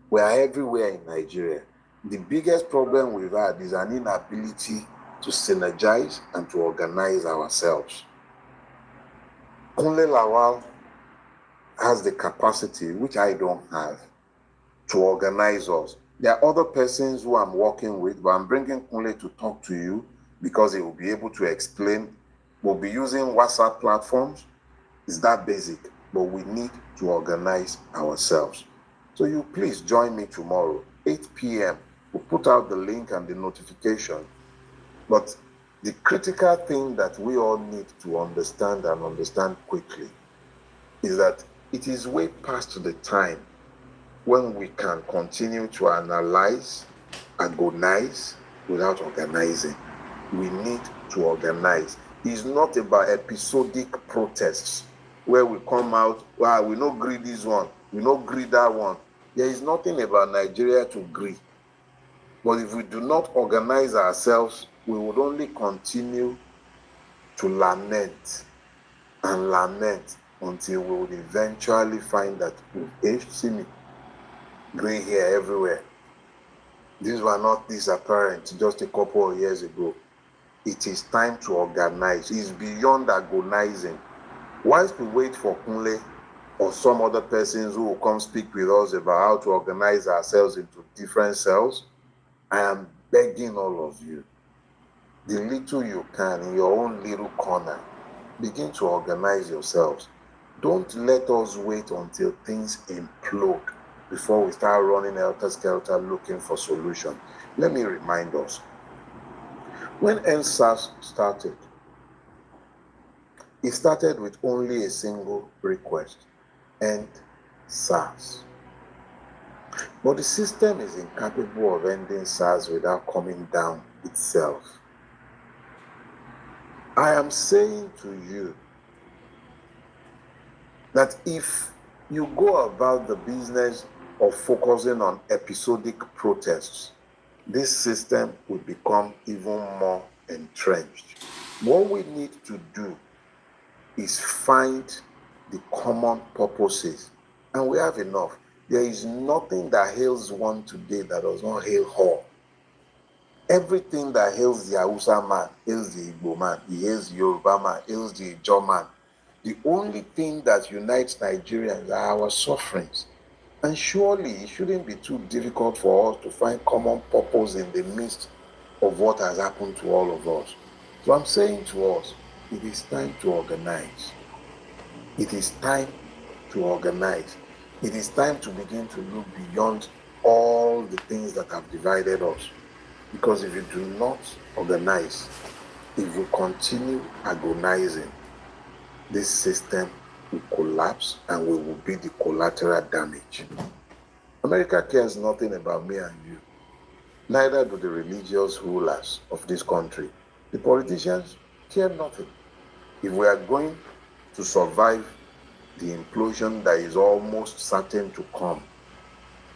Speaker 1: we are everywhere in Nigeria. The biggest problem we've had is an inability to synergize and to organize ourselves. Kunle Lawal has the capacity, which I don't have, to organize us. There are other persons who I'm working with, but I'm bringing Kunle to talk to you because he will be able to explain. We'll be using WhatsApp platforms. It's that basic, but we need to organize ourselves. So you please join me tomorrow, 8 p.m. We'll put out the link and the notification. But the critical thing that we all need to understand and understand quickly is that it is way past the time when we can continue to analyze, agonize without organizing. We need to organize. It's not about episodic protests where we come out, wow, we no agree this one, we no agree that one. There is nothing about Nigeria to agree. But if we do not organize ourselves, we would only continue to lament and lament until we would eventually find that we've see me, gray hair everywhere. These were not disapparent just a couple of years ago. It is time to organize. It's beyond agonizing. Whilst we wait for Kunle or some other persons who will come speak with us about how to organize ourselves into different cells, I am begging all of you, the little you can in your own little corner, begin to organize yourselves. Don't let us wait until things implode before we start running helter-skelter looking for solutions. Let me remind us, when NSAS started, it started with only a single request: end SARS. But the system is incapable of ending SARS without coming down itself. I am saying to you that if you go about the business of focusing on episodic protests, this system will become even more entrenched. What we need to do is find the common purposes, and we have enough. There is nothing that hails one today that does not hail all. Everything that hails the Hausa man hails the Igbo man, he hails the Yoruba man, hails the Ijaw man. The only thing that unites Nigerians are our sufferings. And surely it shouldn't be too difficult for us to find common purpose in the midst of what has happened to all of us. So I'm saying to us, it is time to organize. It is time to organize. It is time to begin to look beyond all the things that have divided us. Because if you do not organize, if we continue agonizing, this system will collapse and we will be the collateral damage. America cares nothing about me and you. Neither do the religious rulers of this country. The politicians care nothing. If we are going to survive the implosion that is almost certain to come,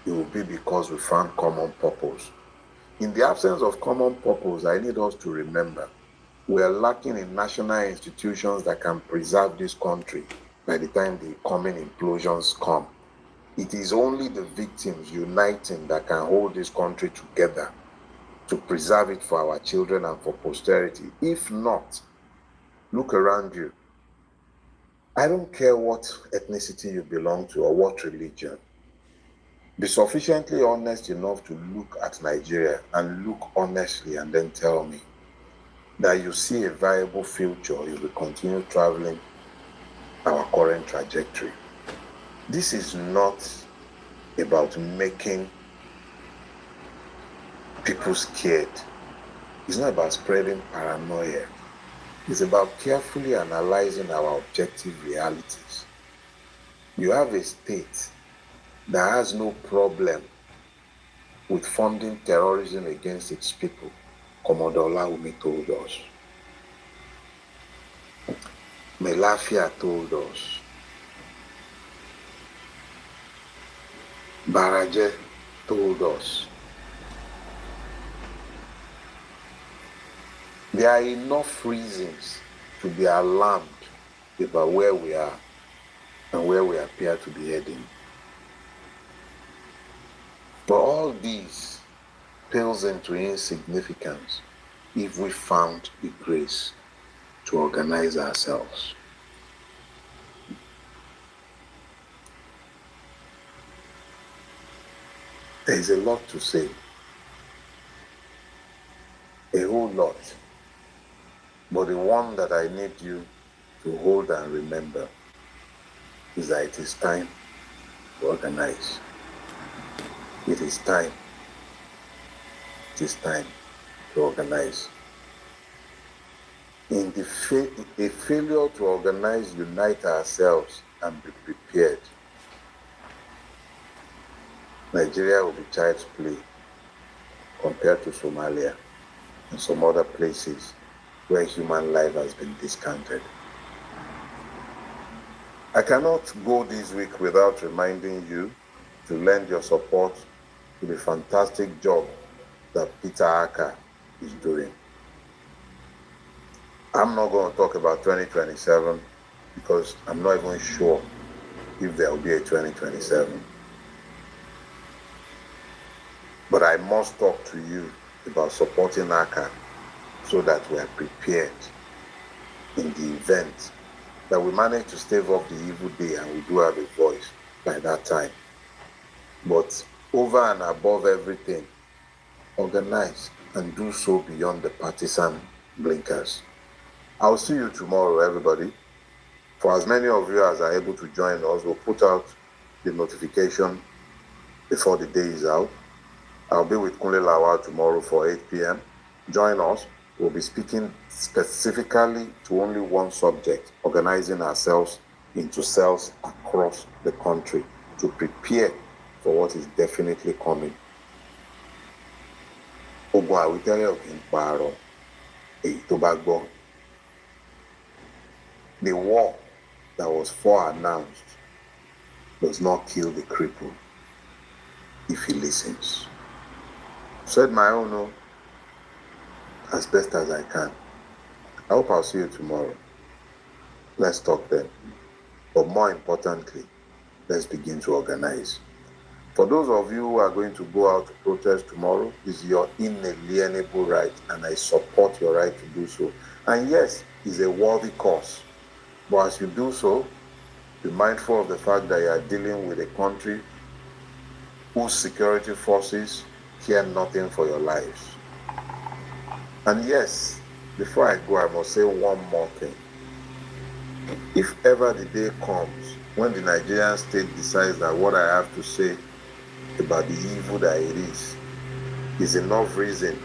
Speaker 1: it will be because we found common purpose. In the absence of common purpose, I need us to remember we are lacking in national institutions that can preserve this country by the time the coming implosions come. It is only the victims uniting that can hold this country together to preserve it for our children and for posterity. If not, look around you. I don't care what ethnicity you belong to or what religion. Be sufficiently honest enough to look at Nigeria and look honestly and then tell me that you see a viable future if we continue traveling our current trajectory. This is not about making people scared. It's not about spreading paranoia. It's about carefully analyzing our objective realities. You have a state that has no problem with funding terrorism against its people, Commodore Laumi told us. Melafia told us. Baraje told us. There are enough reasons to be alarmed about where we are and where we appear to be heading. But all these pales into insignificance if we found the grace to organize ourselves. There is a lot to say, a whole lot. But the one that I need you to hold and remember is that it is time to organize. It is time. It is time to organize. In the failure to organize, unite ourselves and be prepared Nigeria will be child's play compared to Somalia and some other places where human life has been discounted. I cannot go this week without reminding you to lend your support to the fantastic job that Peter Aka is doing. I'm not going to talk about 2027 because I'm not even sure if there will be a 2027. But I must talk to you about supporting Aka so that we are prepared in the event that we manage to stave off the evil day and we do have a voice by that time. But over and above everything, organize and do so beyond the partisan blinkers. I'll see you tomorrow, everybody. For as many of you as are able to join us, we'll put out the notification before the day is out. I'll be with Kunle Lawal tomorrow for 8 p.m. Join us. We'll be speaking specifically to only one subject, organizing ourselves into cells across the country to prepare for what is definitely coming. Ogun àwítẹ́lẹ̀ ò kí ń parọ́, èyí tó bá gbọ́. The war that was foreannounced does not kill the cripple if he listens. Said my own as best as I can. I hope I'll see you tomorrow. Let's talk then. But more importantly, let's begin to organize. For those of you who are going to go out to protest tomorrow, it's your inalienable right, and I support your right to do so. And yes, it's a worthy cause. But as you do so, be mindful of the fact that you are dealing with a country whose security forces care nothing for your lives. And yes, before I go, I must say one more thing. If ever the day comes when the Nigerian state decides that what I have to say about the evil that it is enough reason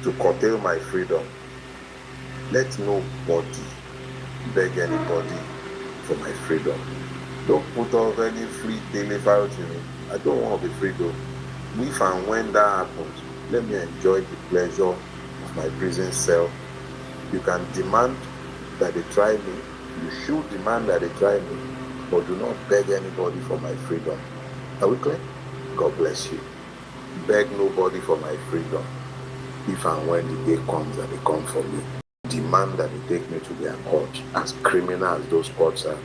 Speaker 1: to curtail my freedom, let nobody beg anybody for my freedom. Don't put off any free Dele Farotimi. I don't want to be free though. If and when that happens, let me enjoy the pleasure of my prison cell. You can demand that they try me. You should demand that they try me, but do not beg anybody for my freedom. Are we clear? God bless you. Beg nobody for my freedom. If and when the day comes that they come for me, demand that they take me to their court. As criminal as those courts are,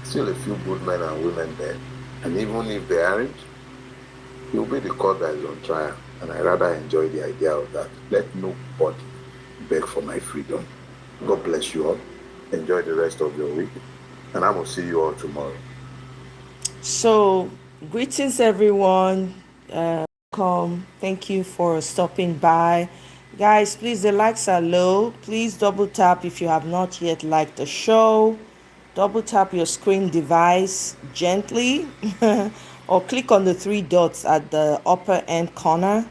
Speaker 1: still a few good men and women there. And even if they aren't, you'll be the court that is on trial. And I rather enjoy the idea of that. Let nobody beg for my freedom. God bless you all. Enjoy the rest of your week. And I will see you all tomorrow.
Speaker 2: So, greetings everyone. Welcome. Thank you for stopping by. Guys, please, the likes are low. Please double tap if you have not yet liked the show. Double tap your screen device gently or click on the three dots at the upper end corner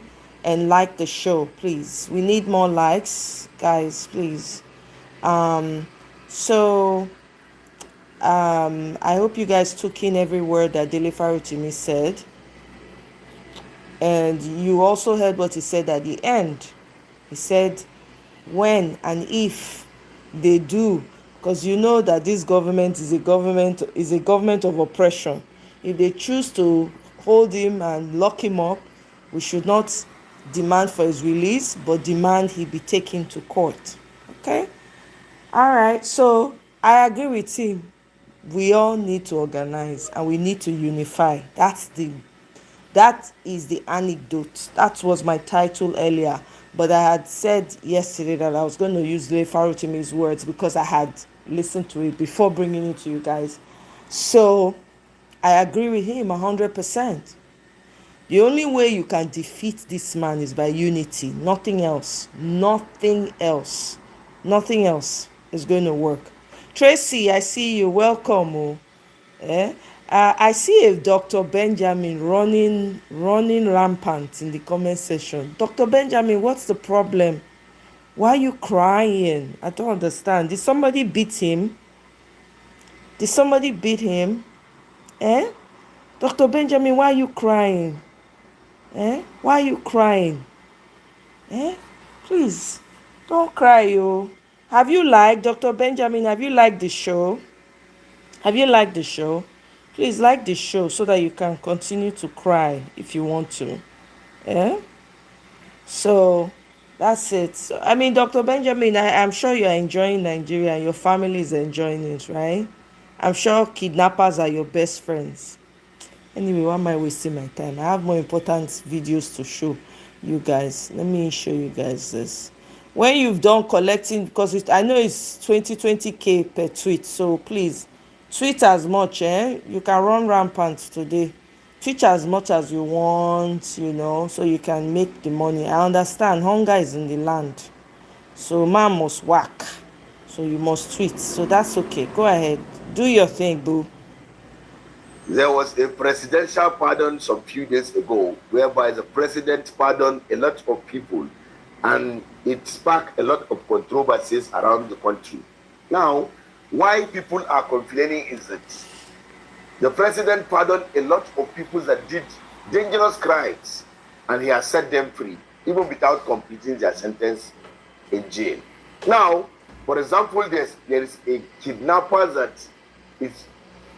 Speaker 2: and like the show, please. We need more likes, guys, please. I hope you guys took in every word that Dele Farotimi said. And you also heard what he said at the end. He said, when and if they do, because you know that this government is a government of oppression. If they choose to hold him and lock him up, we should not demand for his release, but demand he be taken to court. Okay? All right. So I agree with him. We all need to organize and we need to unify. That is the anecdote. That was my title earlier. But I had said yesterday that I was going to use Dele Farotimi's words because I had listened to it before bringing it to you guys. So I agree with him 100%. The only way you can defeat this man is by unity. Nothing else. Nothing else. Nothing else is going to work. Tracy, I see you. Welcome. I see a Dr. Benjamin running rampant in the comment section. Dr. Benjamin, what's the problem? Why are you crying? I don't understand. Did somebody beat him? Did somebody beat him? Dr. Benjamin, why are you crying? Why are you crying? Please, don't cry, yo. Have you liked, Dr. Benjamin, have you liked the show? Have you liked the show? Please like the show so that you can continue to cry if you want to. So that's it. So, I mean, Dr. Benjamin, I'm sure you're enjoying Nigeria and your family is enjoying it, right? I'm sure kidnappers are your best friends. Anyway, why am I wasting my time? I have more important videos to show you guys. Let me show you guys this. When you've done collecting, because I know it's 20k per tweet, so please tweet as much. You can run rampant today. Tweet as much as you want, so you can make the money. I understand hunger is in the land, so man must work, so you must tweet. So that's okay. Go ahead, do your thing, boo.
Speaker 1: There was a presidential pardon some few days ago, whereby the president pardoned a lot of people, and it sparked a lot of controversies around the country. Now, why people are complaining is that the president pardoned a lot of people that did dangerous crimes, and he has set them free, even without completing their sentence in jail. Now, for example, there is a kidnapper that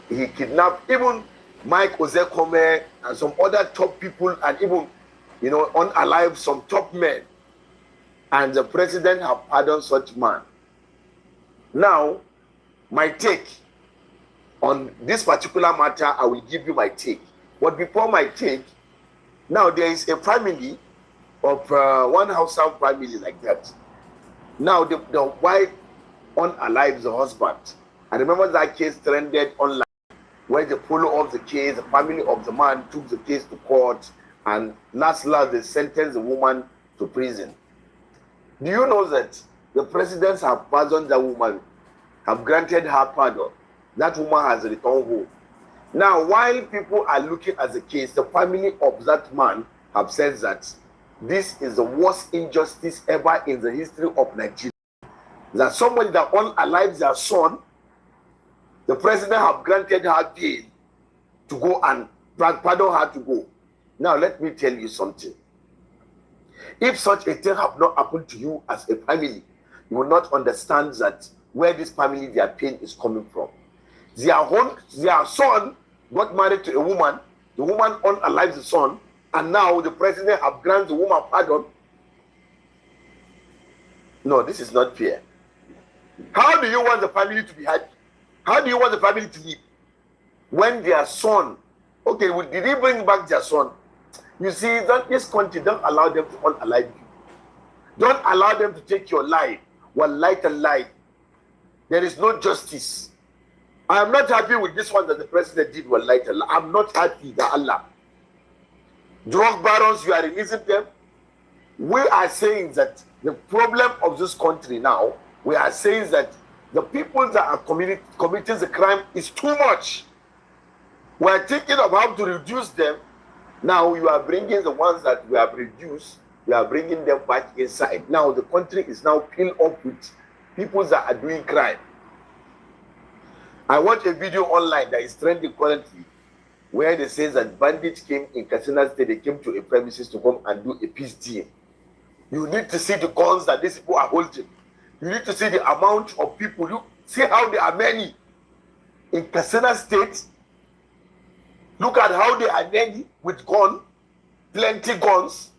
Speaker 1: he kidnapped even Mike Ozekome and some other top people, and even unalive some top men, and the president have pardoned such man. Now, my take on this particular matter, I will give you my take. But before my take, now there is a family of one household family like that. Now the wife unalives the husband. I remember that case trended online, where the follow of the case, the family of the man took the case to court, and last they sentenced the woman to prison. Do you know that the presidents have pardoned the woman, have granted her pardon? That woman has returned home. Now, while people are looking at the case, the family of that man have said that this is the worst injustice ever in the history of Nigeria. That somebody that unalives their son, the president have granted her bail to go and pardon her to go. Now, let me tell you something. If such a thing have not happened to you as a family, you will not understand that where this family, their pain is coming from. Their son got married to a woman, the woman unalives the son, and now the president have granted the woman pardon. No, this is not fair. How do you want the family to be happy? How do you want the family to live when their son, okay, did he bring back their son? You see, this country, don't allow them to unalive you. Don't allow them to take your life. One light and life. There is no justice. I am not happy with this one that the president did. One light and life. I'm not happy that Allah. Drug barons, you are releasing them. We are saying that the problem of this country now, we are saying that the people that are committing the crime is too much. We are thinking of how to reduce them. Now you are bringing the ones that we have reduced, we are bringing them back inside. Now the country is now filled up with people that are doing crime. I watched a video online that is trending currently, where they say that bandits came in Katsina State, they came to a premises to come and do a peace deal. You need to see the guns that these people are holding. You need to see the amount of people. You see how there are many in Katsina State. Look at how they are many with guns, plenty guns.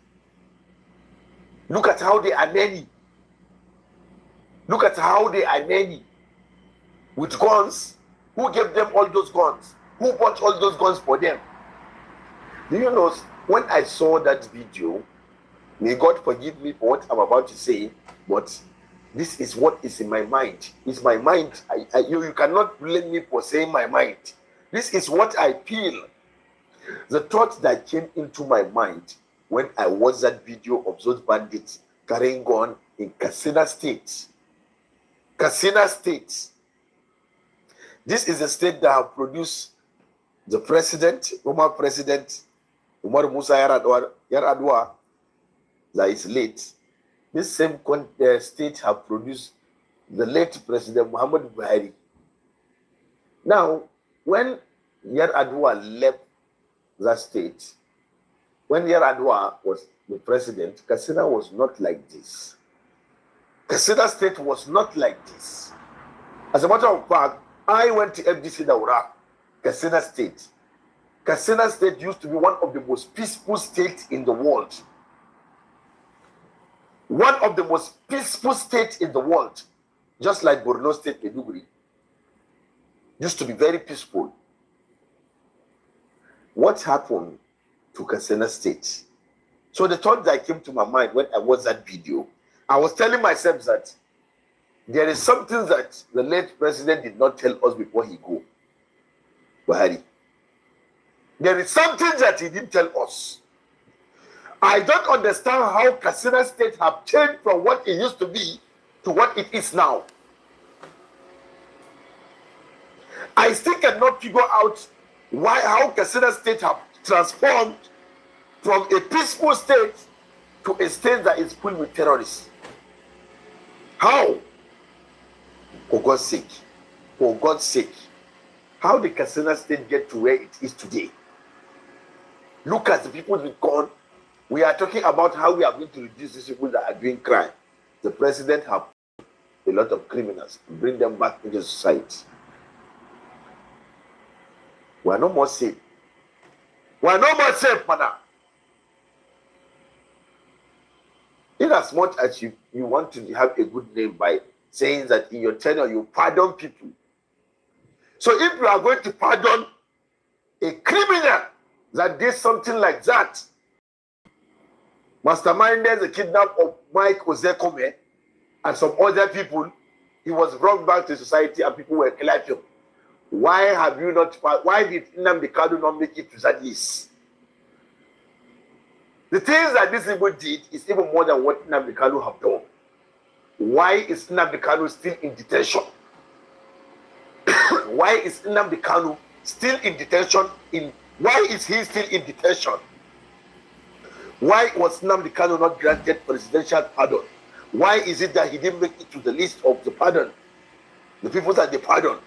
Speaker 1: Look at how they are many. Look at how they are many with guns. Who gave them all those guns? Who bought all those guns for them? Do you know, when I saw that video, may God forgive me for what I'm about to say, but this is what is in my mind. It's my mind. You cannot blame me for saying my mind. This is what I feel. The thought that came into my mind when I watched that video of those bandits carrying gun in Katsina State. Katsina State. This is a state that have produced the president, former president, Umar Musa Yar'Adua, that is late. This same state have produced the late President Muhammad Buhari. Now, when Yar'Adua left
Speaker 3: that state, when Yaradua was the president, Katsina was not like this. Katsina state was not like this. As a matter of fact, I went to FDC Daura, Katsina state. Katsina state used to be one of the most peaceful states in the world. One of the most peaceful states in the world, just like Borno State, Maiduguri, used to be very peaceful. What happened to Katsina State? So the thought that came to my mind when I watched that video, I was telling myself that there is something that the late president did not tell us before he go. Buhari. There is something that he didn't tell us. I don't understand how Katsina State have changed from what it used to be to what it is now. I still cannot figure out how Katsina State have transformed from a peaceful state to a state that is filled with terrorists. How? For God's sake. For God's sake. How did Katsina State get to where it is today? Look at the people we've gone. We are talking about how we are going to reduce these people that are doing crime. The president have a lot of criminals to bring them back into society. We are no more safe. We are no more safe, madam. In as much as you want to have a good name by saying that in your tenure you pardon people. So if you are going to pardon a criminal that did something like that, masterminded the kidnap of Mike Ozekome and some other people, he was brought back to society and people were clapping. Why have you not? Why did Nnamdi Kanu not make it to that list? The things that these people did is even more than what Nnamdi Kanu have done. Why is Nnamdi Kanu still in detention? Why is Nnamdi Kanu still in detention? Why is he still in detention? Why was Nnamdi Kanu not granted presidential pardon? Why is it that he didn't make it to the list of the pardon? The people that they pardon.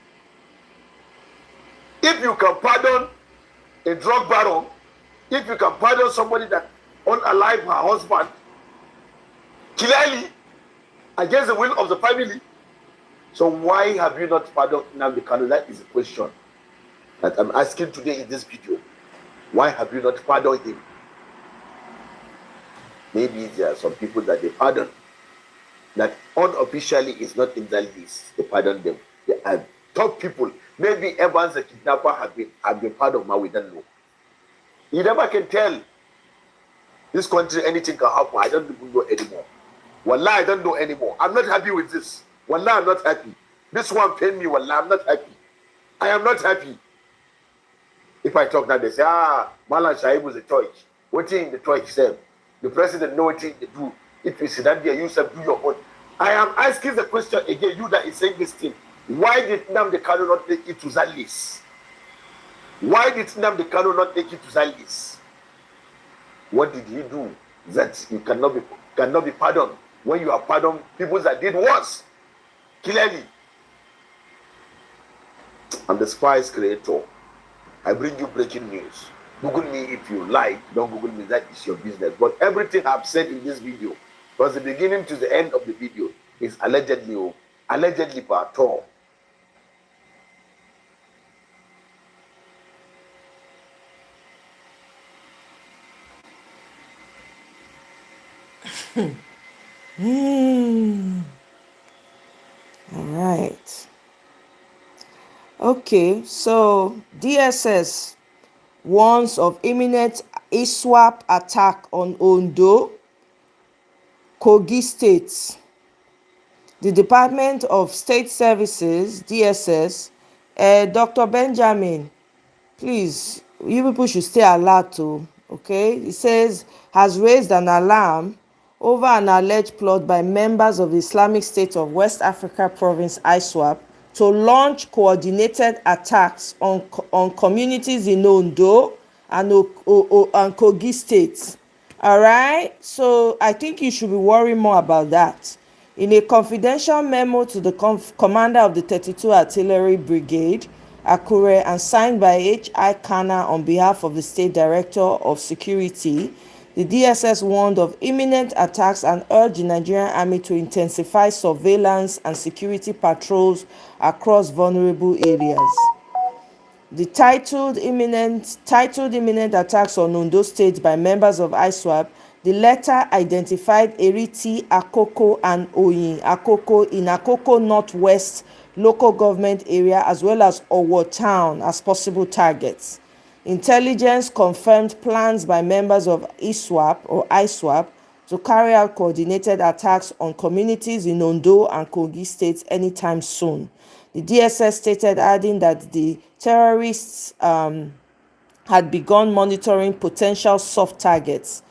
Speaker 3: If you can pardon a drug baron, if you can pardon somebody that unalive her husband, clearly against the will of the family, so why have you not pardoned Nnamdi Kanu? That is the question that I'm asking today in this video. Why have you not pardoned him? Maybe there are some people that they pardon that unofficially is not in the list. They pardon them. They are top people. Maybe Evans the kidnapper have been pardoned, but we don't know. You never can tell. This country, anything can happen. I don't even know anymore. Wallah, I don't know anymore. I'm not happy with this. Wallah, I'm not happy. This one pain me. Wallah, I'm not happy. I am not happy. If I talk now, they say, Malan Shahib was a church. What in the church said? The president know what they do. If you sit down there, you say, do your own. I am asking the question again, you that is saying this thing. Why did Nnamdi Kanu not take it to that list? Why did Nnamdi Kanu not take it to that list? What did he do that you cannot be pardoned when you are pardoned people that did worse? Clearly. I'm the Spice Creator. I bring you breaking news. Google me if you like. Don't Google me. That is your business. But everything I've said in this video, from the beginning to the end of the video, is allegedly part all.
Speaker 2: All right. Okay, so DSS warns of imminent ISWAP attack on Ondo, Kogi states. The Department of State Services, DSS, Dr. Benjamin, please, you people should stay alert too, okay? It says, has raised an alarm over an alleged plot by members of the Islamic State of West Africa Province, ISWAP, to launch coordinated attacks on communities in Ondo and Kogi states. All right? So I think you should be worrying more about that. In a confidential memo to the commander of the 32 Artillery Brigade, Akure, and signed by H.I. Kana on behalf of the State Director of Security, the DSS warned of imminent attacks and urged the Nigerian Army to intensify surveillance and security patrols across vulnerable areas. The titled imminent attacks on Ondo State by members of ISWAP, the letter identified Eriti, Akoko, and Oyin Akoko in Akoko Northwest local government area as well as Owo town as possible targets. Intelligence confirmed plans by members of ISWAP to carry out coordinated attacks on communities in Ondo and Kogi states anytime soon. The DSS stated, adding that the terrorists had begun monitoring potential soft targets.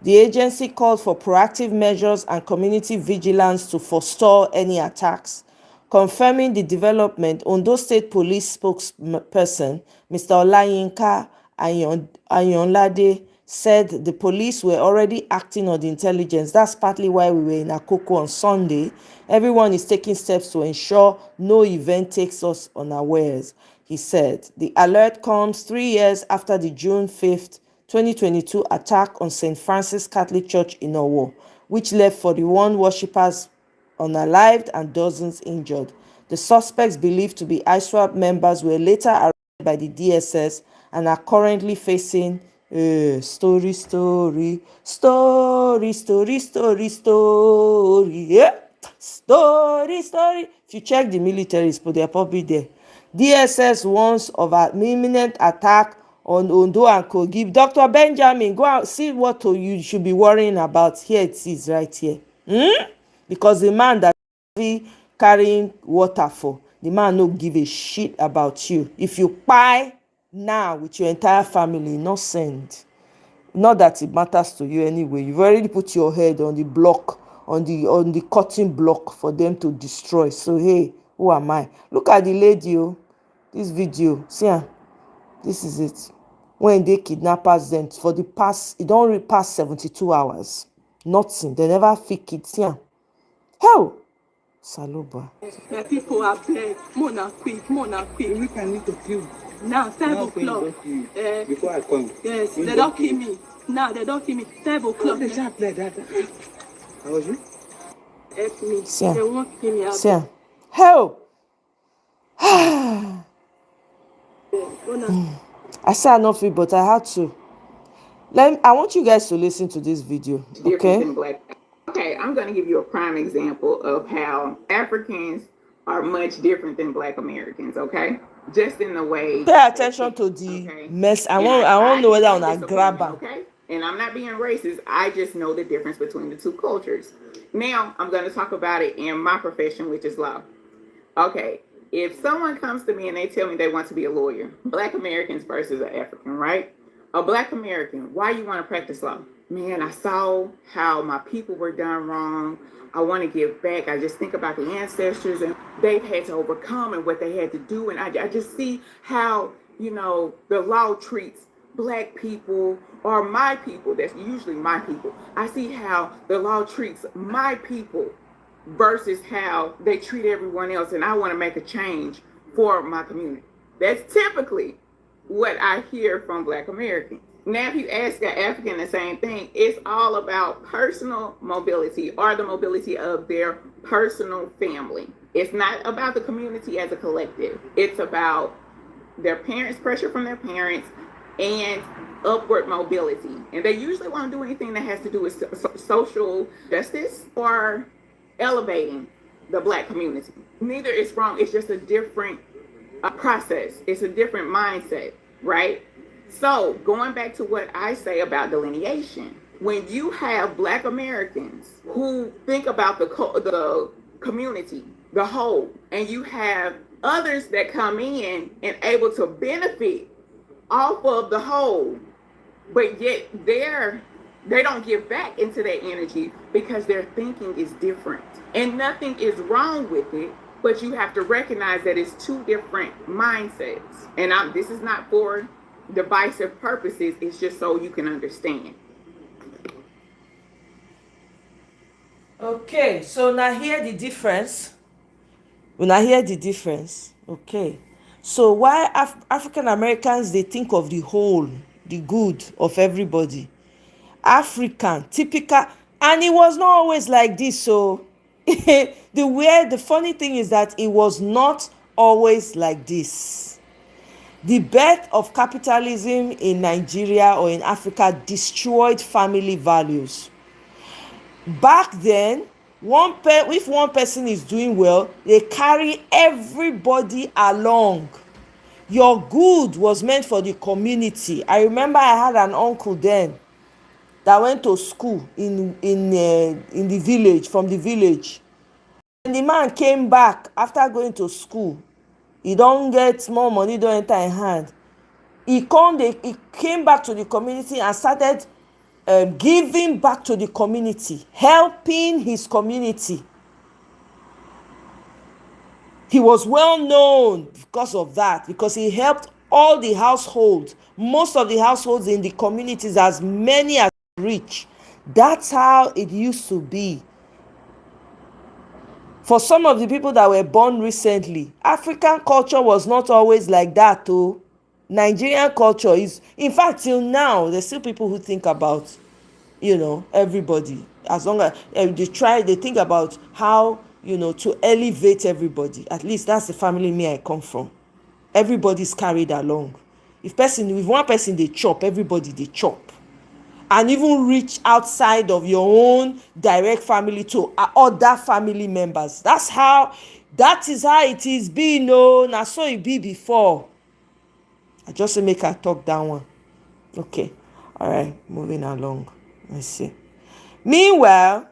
Speaker 2: The agency called for proactive measures and community vigilance to forestall any attacks. Confirming the development, Ondo State Police spokesperson Mr. Olayinka Ayonlade said the police were already acting on the intelligence. That's partly why we were in Akoko on Sunday. Everyone is taking steps to ensure no event takes us unawares. He said the alert comes 3 years after the June 5th, 2022 attack on St. Francis Catholic Church in Owo, which left 41 worshippers unalived and dozens injured. The suspects believed to be ISWAP members were later arrested by the DSS and are currently facing story. Yeah. Story. If you check the militaries, but they're probably there. DSS warns of an imminent attack on Ondo and Kogi. Dr. Benjamin, go out, see what you should be worrying about. Here it is, right here. Because the man that is carrying water for, the man no give a shit about you. If you buy now with your entire family, not send. Not that it matters to you anyway. You've already put your head on the block, on the cutting block for them to destroy. So hey, who am I? Look at the lady, oh. This video, see her. This is it. When they kidnappers them for the past, it don't reach past 72 hours. Nothing. They never fake it. See her. Hell. Saloba.
Speaker 4: My people are beg, more quick.
Speaker 5: We can need to kill.
Speaker 4: Now, 5 o'clock.
Speaker 5: Before I come.
Speaker 4: Yes, they don't kill me. Now, they don't kill me. 5 o'clock.
Speaker 5: They just like that. How was you?
Speaker 4: Help me.
Speaker 2: See her.
Speaker 4: They won't kill me out.
Speaker 2: See her. Hell. I said I not feel, but I had to. I want you guys to listen to this video. Okay?
Speaker 6: Okay, I'm going to give you a prime example of how Africans are much different than Black Americans. Okay, just in the way.
Speaker 2: Pay attention to the mess. I want to know whether I grab her.
Speaker 6: Okay, and I'm not being racist. I just know the difference between the two cultures. Now I'm going to talk about it in my profession, which is law. Okay, if someone comes to me and they tell me they want to be a lawyer, Black Americans versus an African, right? A Black American, why you want to practice law? Man, I saw how my people were done wrong. I want to give back. I just think about the ancestors and they've had to overcome and what they had to do. And I just see how, the law treats Black people or my people. That's usually my people. I see how the law treats my people versus how they treat everyone else. And I want to make a change for my community. That's typically what I hear from Black Americans. Now, if you ask an African the same thing, it's all about personal mobility or the mobility of their personal family. It's not about the community as a collective. It's about their parents, pressure from their parents, and upward mobility. And they usually won't do anything that has to do with social justice or elevating the Black community. Neither is wrong. It's just a different process. It's a different mindset, right? So going back to what I say about delineation, when you have Black Americans who think about the community, the whole, and you have others that come in and able to benefit off of the whole, but yet they don't give back into that energy because their thinking is different. And nothing is wrong with it, but you have to recognize that it's two different mindsets. And this is not for divisive purposes, it's just so you can understand.
Speaker 2: Okay, so now hear the difference. Okay, So why African Americans, they think of the whole, the good of everybody. African, typical, and it was not always like this. So the funny thing is that it was not always like this. The birth of capitalism in Nigeria or in Africa destroyed family values. Back then, if one person is doing well, they carry everybody along. Your good was meant for the community. I remember I had an uncle then that went to school in the village, from the village. When the man came back after going to school, he don't get more money, don't enter in hand. He came back to the community and started giving back to the community, helping his community. He was well known because of that, because he helped all the households, most of the households in the communities, as many as rich. That's how it used to be. For some of the people that were born recently, African culture was not always like that too. Nigerian culture is, in fact, till now, there's still people who think about, everybody. As long as they think about how, to elevate everybody. At least that's the family me I come from. Everybody's carried along. If one person they chop, everybody they chop. And even reach outside of your own direct family to other family members. That is how it is being. Now so it be before. I just make her talk that one. Okay. All right. Moving along. Let's see. Meanwhile,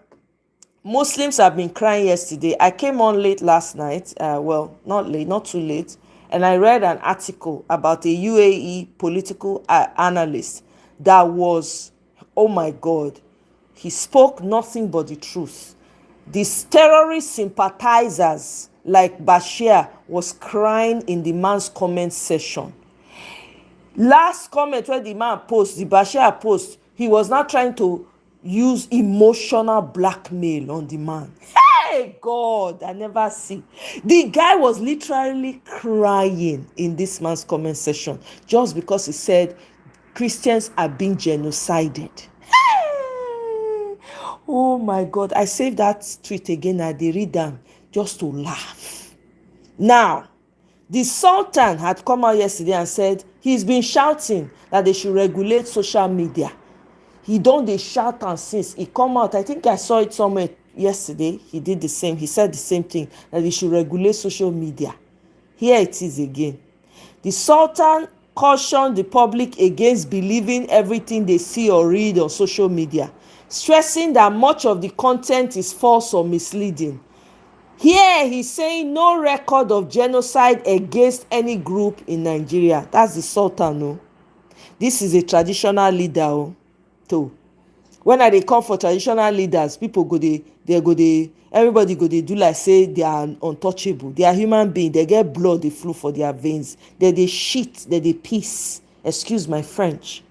Speaker 2: Muslims have been crying yesterday. I came on late last night. Well, not late, not too late. And I read an article about a UAE political analyst that was, oh my God, he spoke nothing but the truth. These terrorist sympathizers like Bashir was crying in the man's comment section. Last comment where the man post, the Bashir post, he was not trying to use emotional blackmail on the man. Hey God, I never see. The guy was literally crying in this man's comment section just because he said Christians are being genocided. Hey! Oh my God, I saved that tweet again. I did read them just to laugh. Now, the Sultan had come out yesterday and said he's been shouting that they should regulate social media. He don't dey shout and since he come out. I think I saw it somewhere yesterday. He did the same. He said the same thing, that they should regulate social media. Here it is again. The Sultan cautioned the public against believing everything they see or read on social media, stressing that much of the content is false or misleading. Here he's saying no record of genocide against any group in Nigeria. That's the Sultan. No, this is a traditional leader. Too. When they come for traditional leaders, people everybody go they do like say they are untouchable. They are human beings. They get blood, they flow for their veins. They shit, they piss. Excuse my French.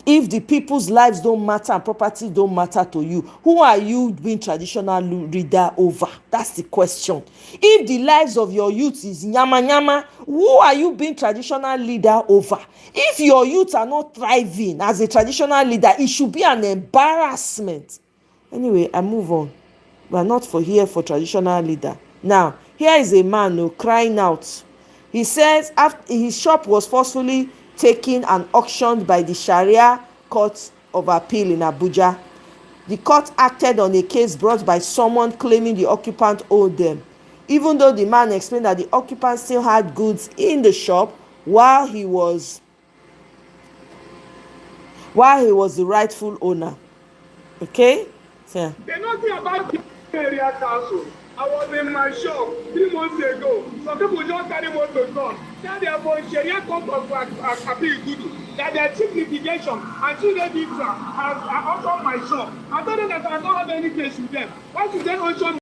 Speaker 2: If the people's lives don't matter and property don't matter to you, who are you being traditional leader over? That's the question. If the lives of your youth is nyama nyama, who are you being traditional leader over? If your youth are not thriving as a traditional leader, it should be an embarrassment. Anyway, I move on. We are not here for traditional leader. Now, here is a man crying out. He says after his shop was forcefully taken and auctioned by the Sharia Court of Appeal in Abuja. The court acted on a case brought by someone claiming the occupant owed them, even though the man explained that the occupant still had goods in the shop while he was the rightful owner. Okay?
Speaker 7: They nothing about the area council. I was in my shop 3 months ago. Some people just carry motor gun. Now they are for Sharia Court of Appeal that they are cheap litigation and two days have auctioned my shop. I told them that I don't have any case with them. Why should they auction?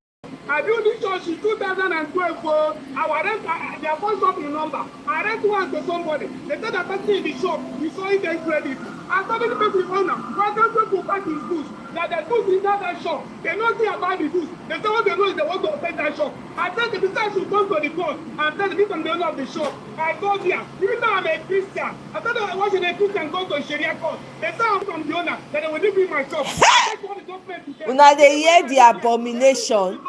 Speaker 7: I built this church in 2012. Our rent, their phone shop in number. I rent one to somebody. They said that person in the shop, we saw it then credit. I started to make the owner. Why don't people pack his goods? That the goods in that shop, they don't see about the goods. They say what they know is they want to open that shop. I said the business should come to the court and tell the people the owner of the shop. I go there. Even though I'm a Christian, I thought I was a Christian go to Sharia court. They say I'm from the owner that they will leave me my shop. I take all the documents to them.
Speaker 2: Una dey hear the abomination.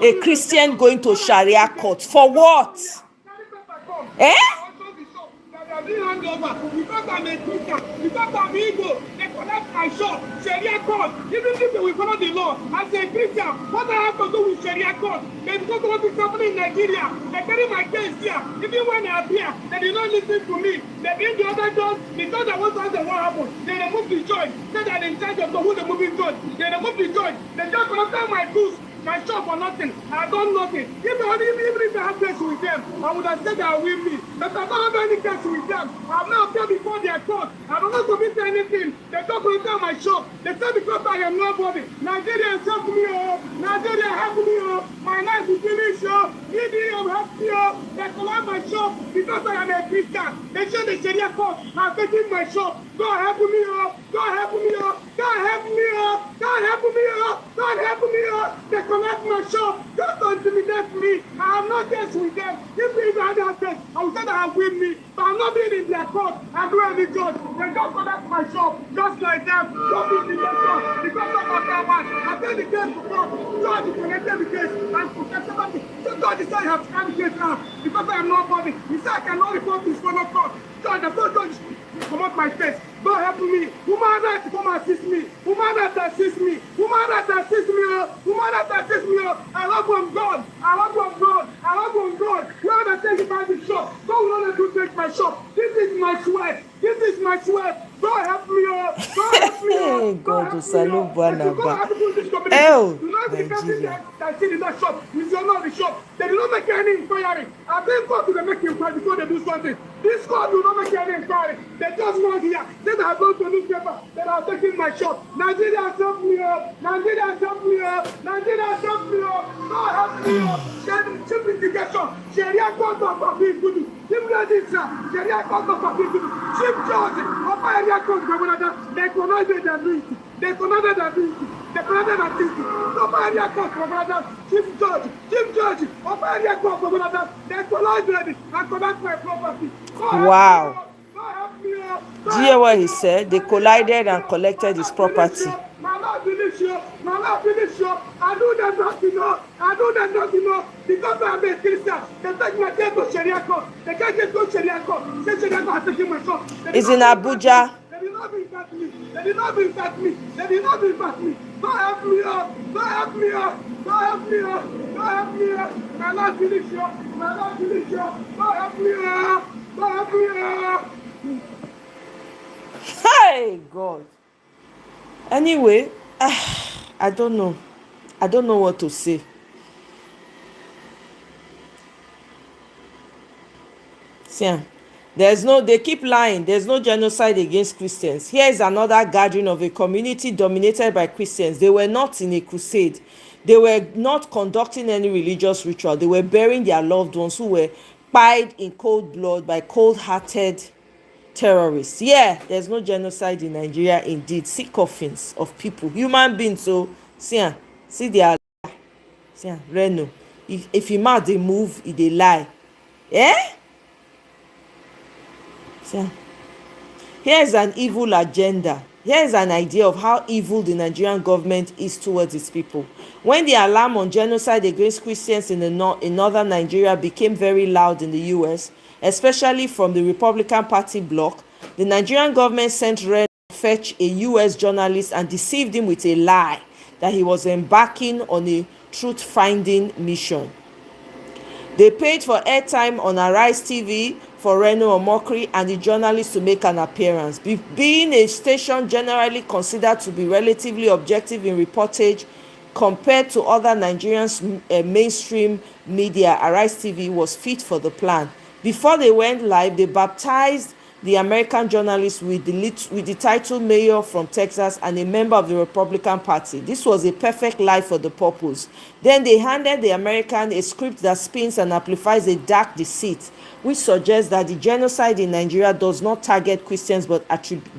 Speaker 2: A Christian going to Sharia court for what? Eh?
Speaker 7: Because I'm a Christian, because I'm Igbo, they collect my shop, Sharia court. Even if they will follow the law, as a Christian, what I have to do with Sharia court? They because what is happening in Nigeria, they carry my case here. Even when I appear, they did not listen to me. They bring the other judge, the judge that was asking what happened. They remove the judge, say that in charge of the who the moving judge. They remove the judge. They just collected my goods. My shop for nothing. I done nothing. Even if I have case with them, I would have said that will me. But I don't have any case with them. I'm not appeared before their court. I don't know to meet anything. They don't collect my shop. They say because I am nobody. Nigeria help me, oh. Nigeria help me, oh. My life is finished, oh. EDM help me, oh. They collect my shop because I am a Christian. They say the Sharia court. I'm taking my shop. God help me, oh. God help me, oh. God help me, oh. God help me, oh. God help me, oh. They collect my shop. Just to intimidate me. I am not case with them. If I had that case, I would say that I win me. But I'm not being in their court. I do any judge. They just collect my shop. Just like them. Just intimidation. Because of that one. I take the case to court. Judge connected the case and protected me. So judge decided I have to carry the case now. Because I am nobody. He said I cannot report this for no court. Judge, I told judge come out my face. God help me. Woman right to come assist me. Woman right to assist me. Woman right to assist me. Woman right to assist me. I love from God. I love from God. I love from God. Where they take it by the shop. God will not do take my shop. This is my sweat. This is my sweat. God help me. God help me.
Speaker 2: God to salute Banaba.
Speaker 7: Oh,
Speaker 2: Nigeria.
Speaker 7: that sit in that shop. It's the owner of the shop. They do not make any inquiry. I think God will make inquiry before they do something. This God will not make any inquiry. They just want here. They have gone to newspaper that are taking my shop. Nigeria help me up. Nigeria help me up. Nigeria help me up. God help me up. Simplification. Sharia court of Papi Gudu. Sharia court of Papi Gudu. Chief Judge of Area Court Governor. They connected their ability. They connected their ability. They connected their ability. Of Area Court Governor. Chief Judge of Area Court Governor. They collided and connect my property.
Speaker 2: Wow. Do you hear what he said? They collided and collected his property.
Speaker 7: I do that not enough. Because I'm a Christian. They take my case to Sharia court. They can't get to Sharia court. Say Sharia court has taken my shop.
Speaker 2: It's in Abuja.
Speaker 7: They did not invite me. They did not invite me. They did not invite me. God help me up. God help me up. God help me up. God help me up. My life finish up. My life finish up. God help me up. God help me up.
Speaker 2: Hey, God. Anyway, I don't know. I don't know what to say. See, they keep lying. There's no genocide against Christians. Here is another gathering of a community dominated by Christians. They were not in a crusade. They were not conducting any religious ritual. They were burying their loved ones who were pied in cold blood by cold-hearted terrorists. Yeah, there's no genocide in Nigeria indeed. See coffins of people, human beings. So see their Reno. If him mouth dey move, e dey lie. Here's an evil agenda. Here's an idea of how evil the Nigerian government is towards its people. When the alarm on genocide against Christians in northern Nigeria became very loud in the US, especially from the Republican Party bloc, the Nigerian government sent Ren to fetch a US journalist and deceived him with a lie that he was embarking on a truth-finding mission. They paid for airtime on Arise TV for Reno Omokri and the journalist to make an appearance. Being a station generally considered to be relatively objective in reportage compared to other Nigerians' mainstream media, Arise TV was fit for the plan. Before they went live, they baptized the American journalist with the title mayor from Texas and a member of the Republican Party. This was a perfect lie for the purpose. Then they handed the American a script that spins and amplifies a dark deceit, which suggests that the genocide in Nigeria does not target Christians but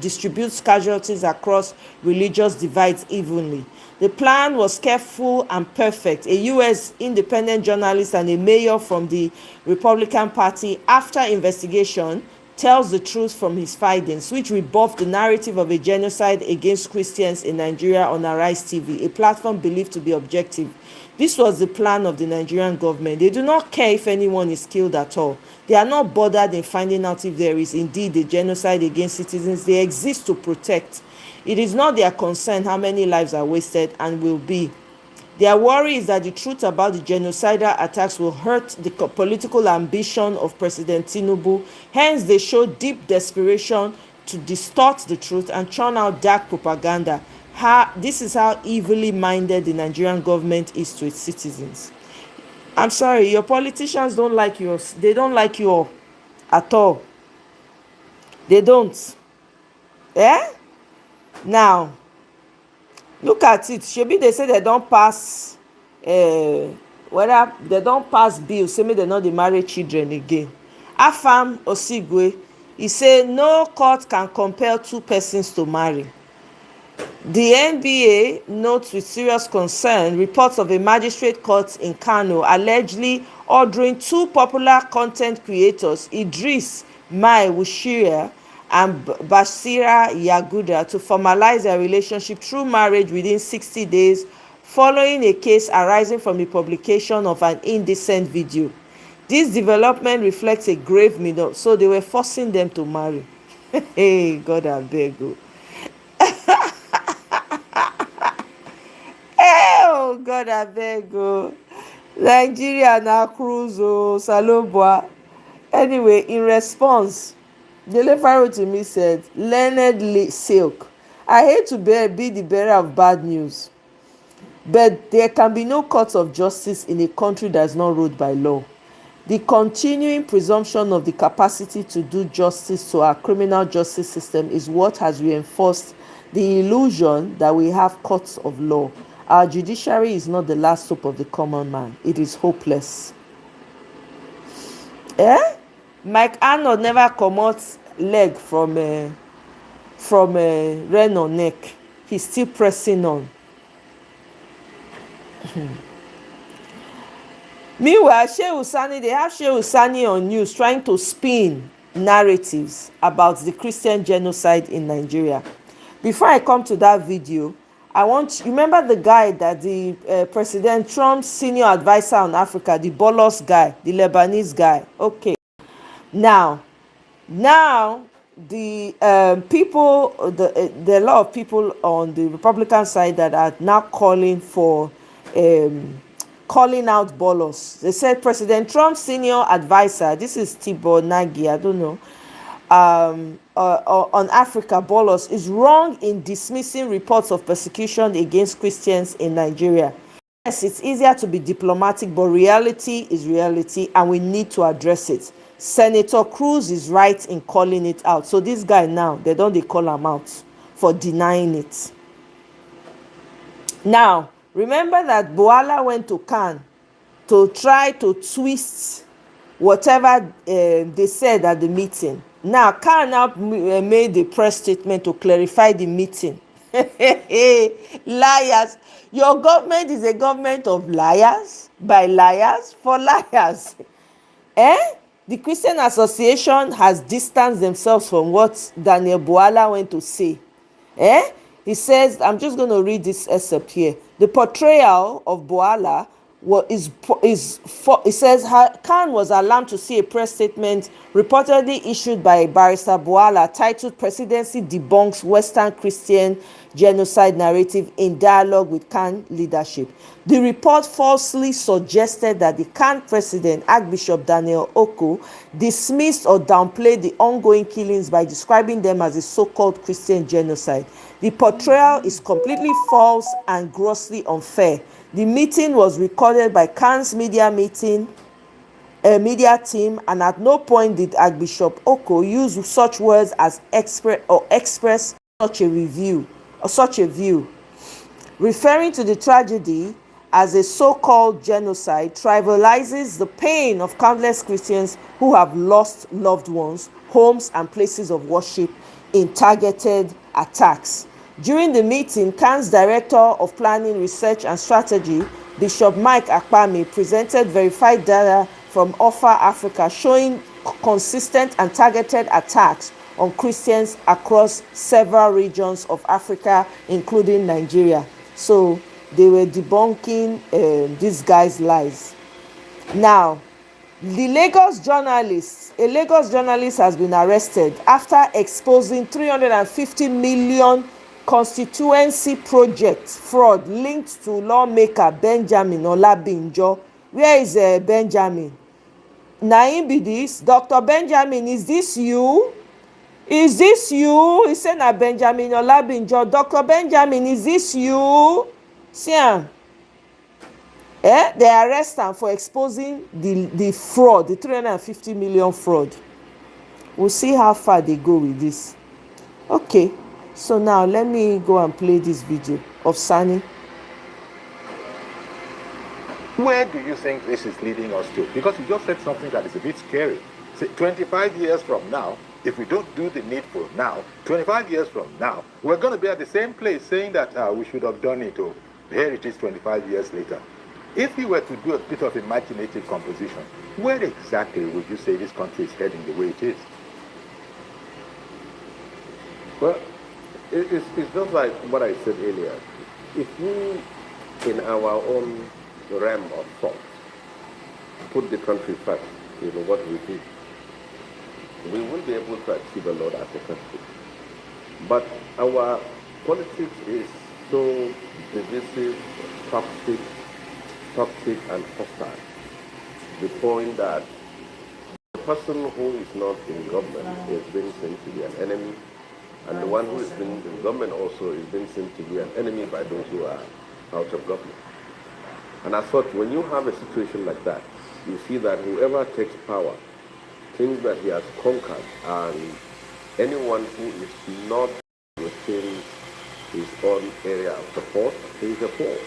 Speaker 2: distributes casualties across religious divides evenly. The plan was careful and perfect. A U.S. independent journalist and a mayor from the Republican Party, after investigation, tells the truth from his findings, which rebuffed the narrative of a genocide against Christians in Nigeria on Arise TV, a platform believed to be objective. This was the plan of the Nigerian government. They do not care if anyone is killed at all. They are not bothered in finding out if there is indeed a genocide against citizens. They exist to protect. It is not their concern how many lives are wasted and will be. Their worry is that the truth about the genocidal attacks will hurt the political ambition of President Tinubu. Hence, they show deep desperation to distort the truth and churn out dark propaganda. This is how evilly minded the Nigerian government is to its citizens. I'm sorry, your politicians don't like you. They don't like you at all. They don't. Eh? Now, look at it. Shebi they say they don't pass whether they don't pass bill say make dem no dey marry children again. Afam Osigwe, he say no court can compel two persons to marry. The NBA notes with serious concern reports of a magistrate court in Kano allegedly ordering two popular content creators, Idris Mai Wushira and Basira Yaguda, to formalize their relationship through marriage within 60 days following a case arising from the publication of an indecent video. This development reflects a grave middle, so they were forcing them to marry. Hey, God abeg o. Oh, God abeg o. Nigeria na cruise o, Salobua. Anyway, in response, Dele Farotimi said, "Learned silk, I hate to be the bearer of bad news, but there can be no court of justice in a country that is not ruled by law. The continuing presumption of the capacity to do justice to our criminal justice system is what has reinforced the illusion that we have courts of law. Our judiciary is not the last hope of the common man. It is hopeless." Eh? Mike Arnold never comot leg from Reno neck. He's still pressing on. Meanwhile, they have Shehu Sani on news trying to spin narratives about the Christian genocide in Nigeria. Before I come to that video, remember the guy that the President Trump's senior advisor on Africa, the Bolos guy, the Lebanese guy. Okay. Now the people, there are a lot of people on the Republican side that are now calling out Bolos. They said President Trump's senior advisor, this is Tibor Nagy, I don't know, on Africa, Bolos, is wrong in dismissing reports of persecution against Christians in Nigeria. Yes, it's easier to be diplomatic, but reality is reality and we need to address it. Senator Cruz is right in calling it out. So this guy now, they call him out for denying it. Now, remember that Boala went to Cannes to try to twist whatever they said at the meeting. Now, Cannes now made a press statement to clarify the meeting. Liars. Your government is a government of liars, by liars, for liars. The Christian Association has distanced themselves from what Daniel Boala went to say. He says, I'm just going to read this excerpt here. The portrayal of Boala it says Khan was alarmed to see a press statement reportedly issued by Barrister Boala titled "Presidency Debunks Western Christian Genocide Narrative in Dialogue with Khan Leadership." The report falsely suggested that the Khan president, Archbishop Daniel Oko, dismissed or downplayed the ongoing killings by describing them as a so-called Christian genocide. The portrayal is completely false and grossly unfair. The meeting was recorded by Khan's media meeting media team, and at no point did Archbishop Oko use such words as express such a review or such a view. Referring to the tragedy as a so-called genocide trivializes the pain of countless Christians who have lost loved ones, homes, and places of worship in targeted attacks. During the meeting, CAN's Director of Planning, Research and Strategy, Bishop Mike Akpami, presented verified data from OFA Africa showing consistent and targeted attacks on Christians across several regions of Africa, including Nigeria. So they were debunking these guys' lies. Now, a Lagos journalist has been arrested after exposing 350 million constituency project fraud linked to lawmaker Benjamin Olabinjo. Where is Benjamin? Na him be this? Dr. Benjamin, is this you? Is this you? He said na Benjamin Olabinjo. Dr. Benjamin, is this you? See am. They arrest am for exposing the fraud, the 350 million fraud. We'll see how far they go with this. Okay, so now let me go and play this video of Sani.
Speaker 8: Where do you think this is leading us to? Because you just said something that is a bit scary. See, 25 years from now, if we don't do the needful now, 25 years from now, we're going to be at the same place saying that we should have done it, or here it is 25 years later. If you were to do a bit of imaginative composition, where exactly would you say this country is heading the way it is?
Speaker 9: Well, it's just like what I said earlier. If we, in our own realm of thought, put the country first in what we do, we will be able to achieve a lot as a country. But our politics is so divisive, toxic and hostile. The point that the person who is not in government is being seen to be an enemy, and the one who is being in government also is being seen to be an enemy by those who are out of government. And as such, when you have a situation like that, you see that whoever takes power thinks that he has conquered, and anyone who is not within his own area of support, he is a foe.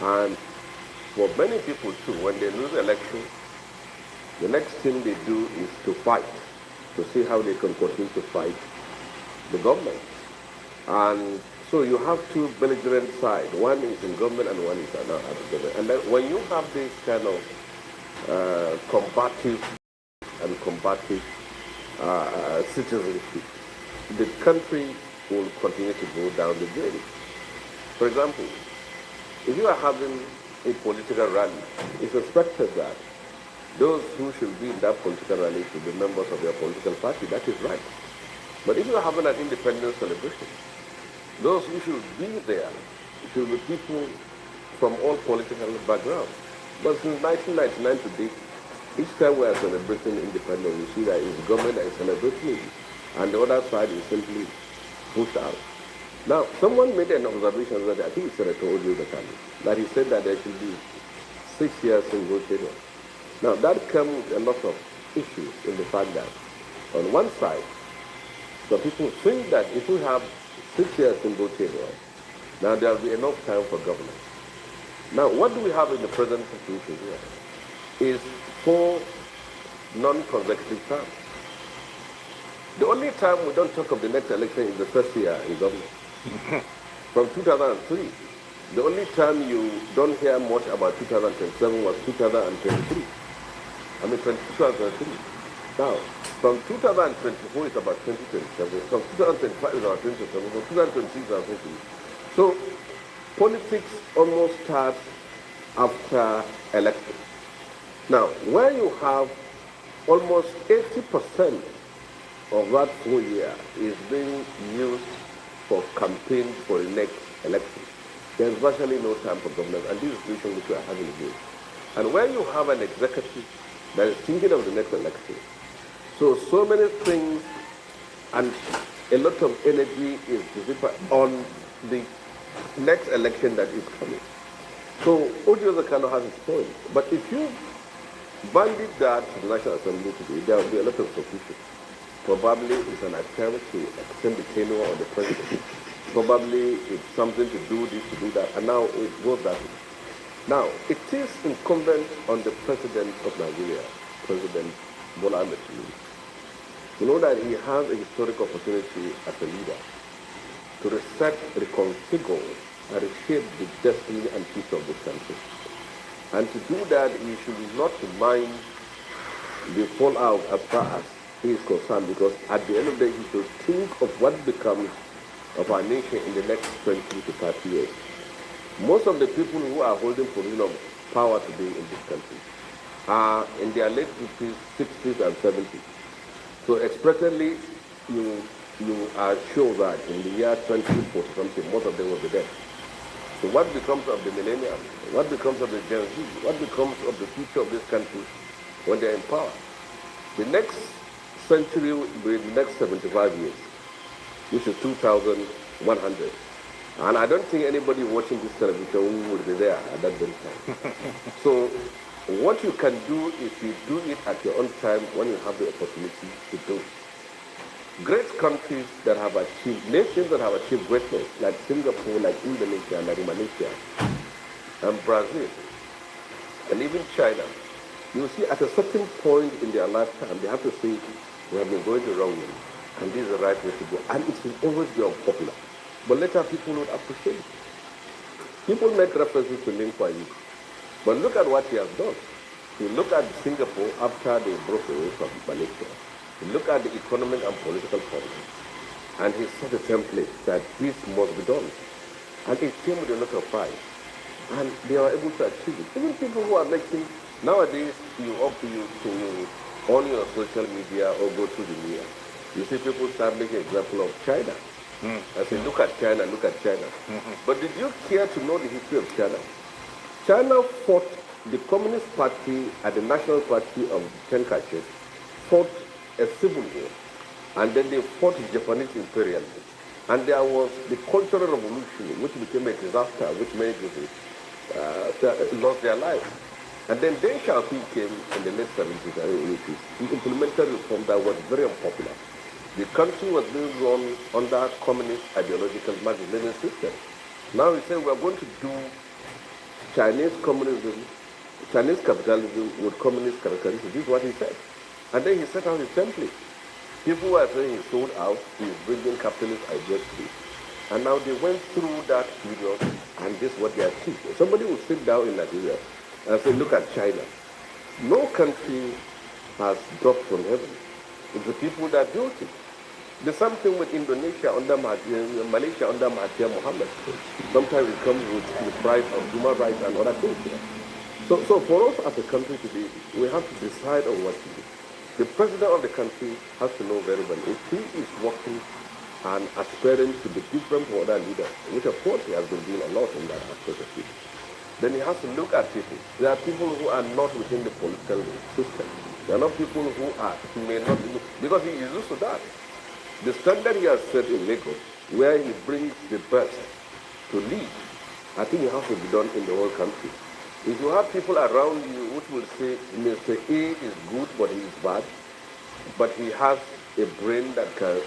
Speaker 9: And for many people too, when they lose election, the next thing they do is to fight, to see how they can continue to fight the government. And so you have two belligerent sides. One is in government and one is not out of government. And then when you have this kind of combative citizenship, the country will continue to go down the drain. For example, if you are having a political rally, it's expected that those who should be in that political rally should be members of your political party. That is right. But if you are having an independence celebration, those who should be there should be people from all political backgrounds. But since 1999 to date, each time we are celebrating independence, we see that it's the government that is celebrating it, and the other side is simply pushed out. Now, someone made an observation that I think it's Senator Odio that he said that there should be 6 years single tenure. Now, that comes with a lot of issues in the fact that, on one side, some people think that if we have 6 years single tenure, now there will be enough time for governance. Now, what do we have in the present situation here? Is 4 non-consecutive terms. The only time we don't talk of the next election is the first year in government. From 2003, the only time you don't hear much about 2027 was 2023. I mean 2023. Now, from 2024 it's about 2027. From 2025 it's about 2027. From 2026 it's about 2023. So, politics almost starts after election. Now, where you have almost 80% of that full year is being used for campaign for the next election, there's virtually no time for governance, and this is the situation which we are having here. And when you have an executive that is thinking of the next election, so many things and a lot of energy is dissipated on the next election that is coming. So Odio Zakano has his point, but if you banded that to the National Assembly today, there will be a lot of confusion. Probably it's an attempt to extend the tenure of the president. Probably it's something to do this, to do that, and now it goes that way. Now, it is incumbent on the president of Nigeria, President Bola Ahmed Tinubu, to know that he has a historic opportunity as a leader to reset, reconfigure, and reshape the destiny and future of this country. And to do that, he should not mind the fallout as far as he is concerned, because at the end of the day, he should think of what becomes of our nation in the next 20 to 30 years. Most of the people who are holding position of power today in this country are in their late 50s, 60s, and 70s. So expectedly, you are sure that in the year 2040 something, most of them will be dead. So what becomes of the millennials? What becomes of the Gen Z? What becomes of the future of this country when they're in power? The next century will be the next 75 years, which is 2100. And I don't think anybody watching this television will be there at that very time. So what you can do is you do it at your own time when you have the opportunity to do it. Great countries that have achieved, nations that have achieved greatness, like Singapore, like Indonesia, like Malaysia, and Brazil, and even China, you see at a certain point in their lifetime, they have to say, we have been going the wrong way, and this is the right way to go. And it will always be unpopular. But later people would appreciate it. People make references to Lee Kuan Yew. But look at what he has done. You look at Singapore after they broke away from Malaysia. You look at the economic and political problems. And he set a template that this must be done. And it came with a lot of pride. And they are able to achieve it. Even people who are making, nowadays, you on your social media or go to the media, you see people start making example of China. I say, look at China, look at China. But did you care to know the history of China? China fought the Communist Party and the National Party of Chiang Kai-shek, fought a civil war, and then they fought Japanese imperialism. And there was the Cultural Revolution, which became a disaster, which many people lost their lives. And then Deng Xiaoping came in the late 70s and 80s. He implemented reform that was very unpopular. The country was being run under communist ideological Marxist-Lenin system. Now he said we are going to do Chinese communism, Chinese capitalism with communist characteristics. This is what he said. And then he set out his template. People were saying he sold out, he's bringing capitalist ideas to it. And now they went through that period, and this is what they achieved. Somebody will sit down in Nigeria and say, look at China. No country has dropped from heaven. It's the people that built it. The same thing with Indonesia under Malaysia under Mahathir Mohamad. Sometimes it comes with the price of human rights and other things. So for us as a country today, we have to decide on what to do. The president of the country has to know very well if he is working and aspiring to be different from other leaders, which of course he has been doing a lot in that aspect of it. Then he has to look at people. There are people who are not within the political system. There are not people who may not be, because he is used to that. The standard he has set in Lagos, where he brings the best to lead, I think it has to be done in the whole country. If you have people around you which will say, Mr. A is good, but he is bad, but he has a brain that can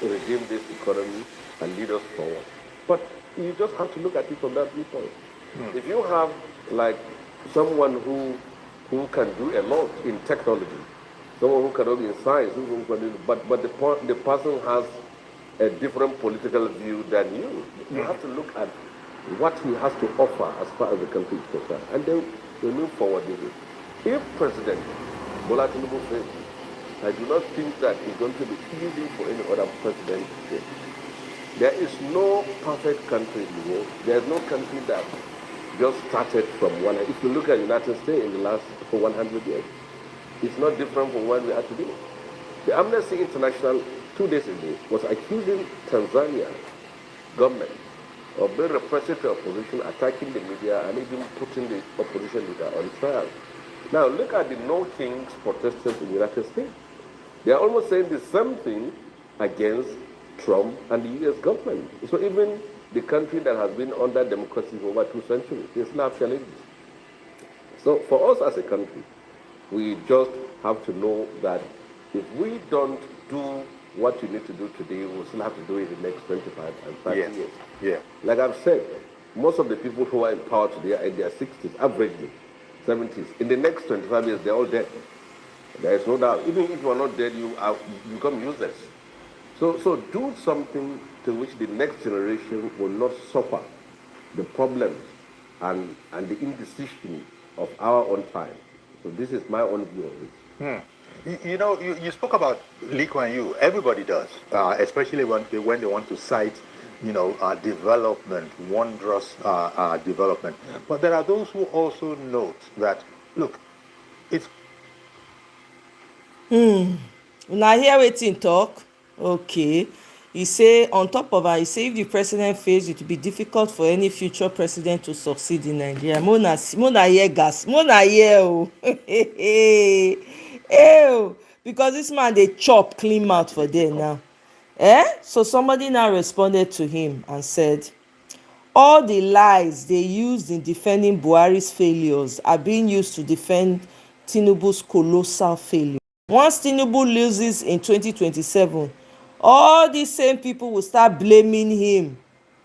Speaker 9: redeem this economy and lead us forward. But you just have to look at it from that viewpoint. If you have like someone who can do a lot in technology, someone who cannot be in science, but the person has a different political view than you, you have to look at what he has to offer as far as the country is concerned, and then we move forward with it. If President Bola Tinubu fails, I do not think that it's going to be easy for any other president to fail. There is no perfect country in the world. There is no country that just started from one. If you look at the United States in the last 100 years, it's not different from what we are today. The Amnesty International 2 days ago was accusing Tanzania government of being repressive to opposition, attacking the media, and even putting the opposition leader on trial. Now look at the No Kings protesters in the United States. They are almost saying the same thing against Trump and the U.S. government. So even the country that has been under democracy for over 2 centuries, they still have challenges. So for us as a country, We just have to know that if we don't do what you need to do today, we'll still have to do it in the next 25 and 30
Speaker 8: Yes.
Speaker 9: years.
Speaker 8: Yeah.
Speaker 9: Like I've said, most of the people who are in power today are in their 60s, averagely 70s. In the next 25 years, they're all dead. There is no doubt. Even if you are not dead, you become useless. So do something to which the next generation will not suffer the problems and the indecision of our own time. So this is my own view of it.
Speaker 8: You know, you spoke about Lee Kuan Yew. Everybody does, especially when they want to cite, development, wondrous development. But there are those who also note that, look, it's
Speaker 2: Una hear wetin talk? Okay. He say on top of am, he say if the president fails, it will be difficult for any future president to succeed in Nigeria. Mona hear gas, mona hear o. Because this man dey chop clean mouth for there now. So somebody now responded to him and said, all the lies they used in defending Buhari's failures are being used to defend Tinubu's colossal failure. Once Tinubu loses in 2027, all these same people will start blaming him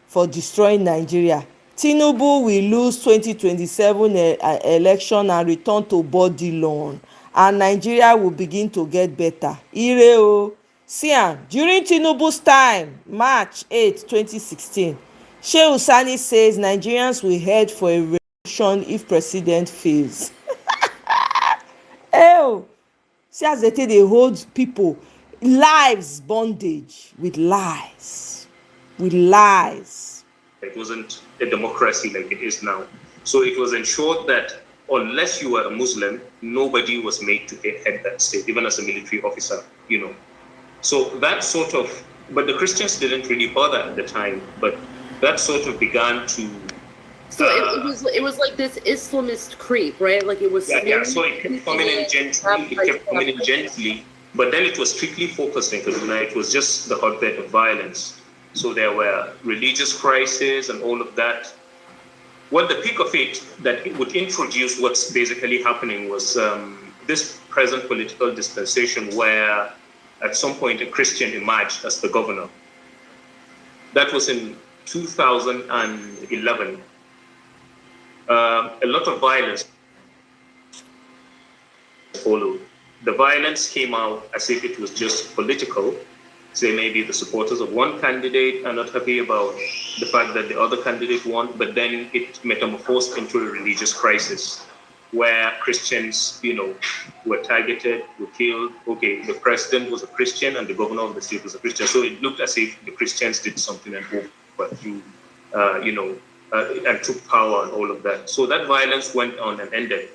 Speaker 2: for destroying Nigeria. Tinubu will lose 2027 election and return to body loan, and Nigeria will begin to get better. Ire o. See am, during Tinubu's time, March 8, 2016, Shehu Sani says Nigerians will head for a revolution if president fails. Ew. See as they take dey hold people lives bondage with lies. With lies.
Speaker 10: It wasn't a democracy like it is now. So it was ensured that unless you were a Muslim, nobody was made to head that state, even as a military officer. So that sort of, but the Christians didn't really bother at the time, but that sort of began to.
Speaker 11: So it was like this Islamist creep, right? Like it was.
Speaker 10: Yeah. So it kept coming in gently, but then it was strictly focused in Kaduna. It was just the hotbed of violence. So there were religious crises and all of that. Well, the peak of it that it would introduce what's basically happening was this present political dispensation where at some point a Christian emerged as the governor. That was in 2011. A lot of violence followed. The violence came out as if it was just political. Say maybe the supporters of one candidate are not happy about the fact that the other candidate won, but then it metamorphosed into a religious crisis where Christians, were targeted, were killed. Okay, the president was a Christian and the governor of the state was a Christian. So it looked as if the Christians did something and overthrew, and took power and all of that. So that violence went on and ended.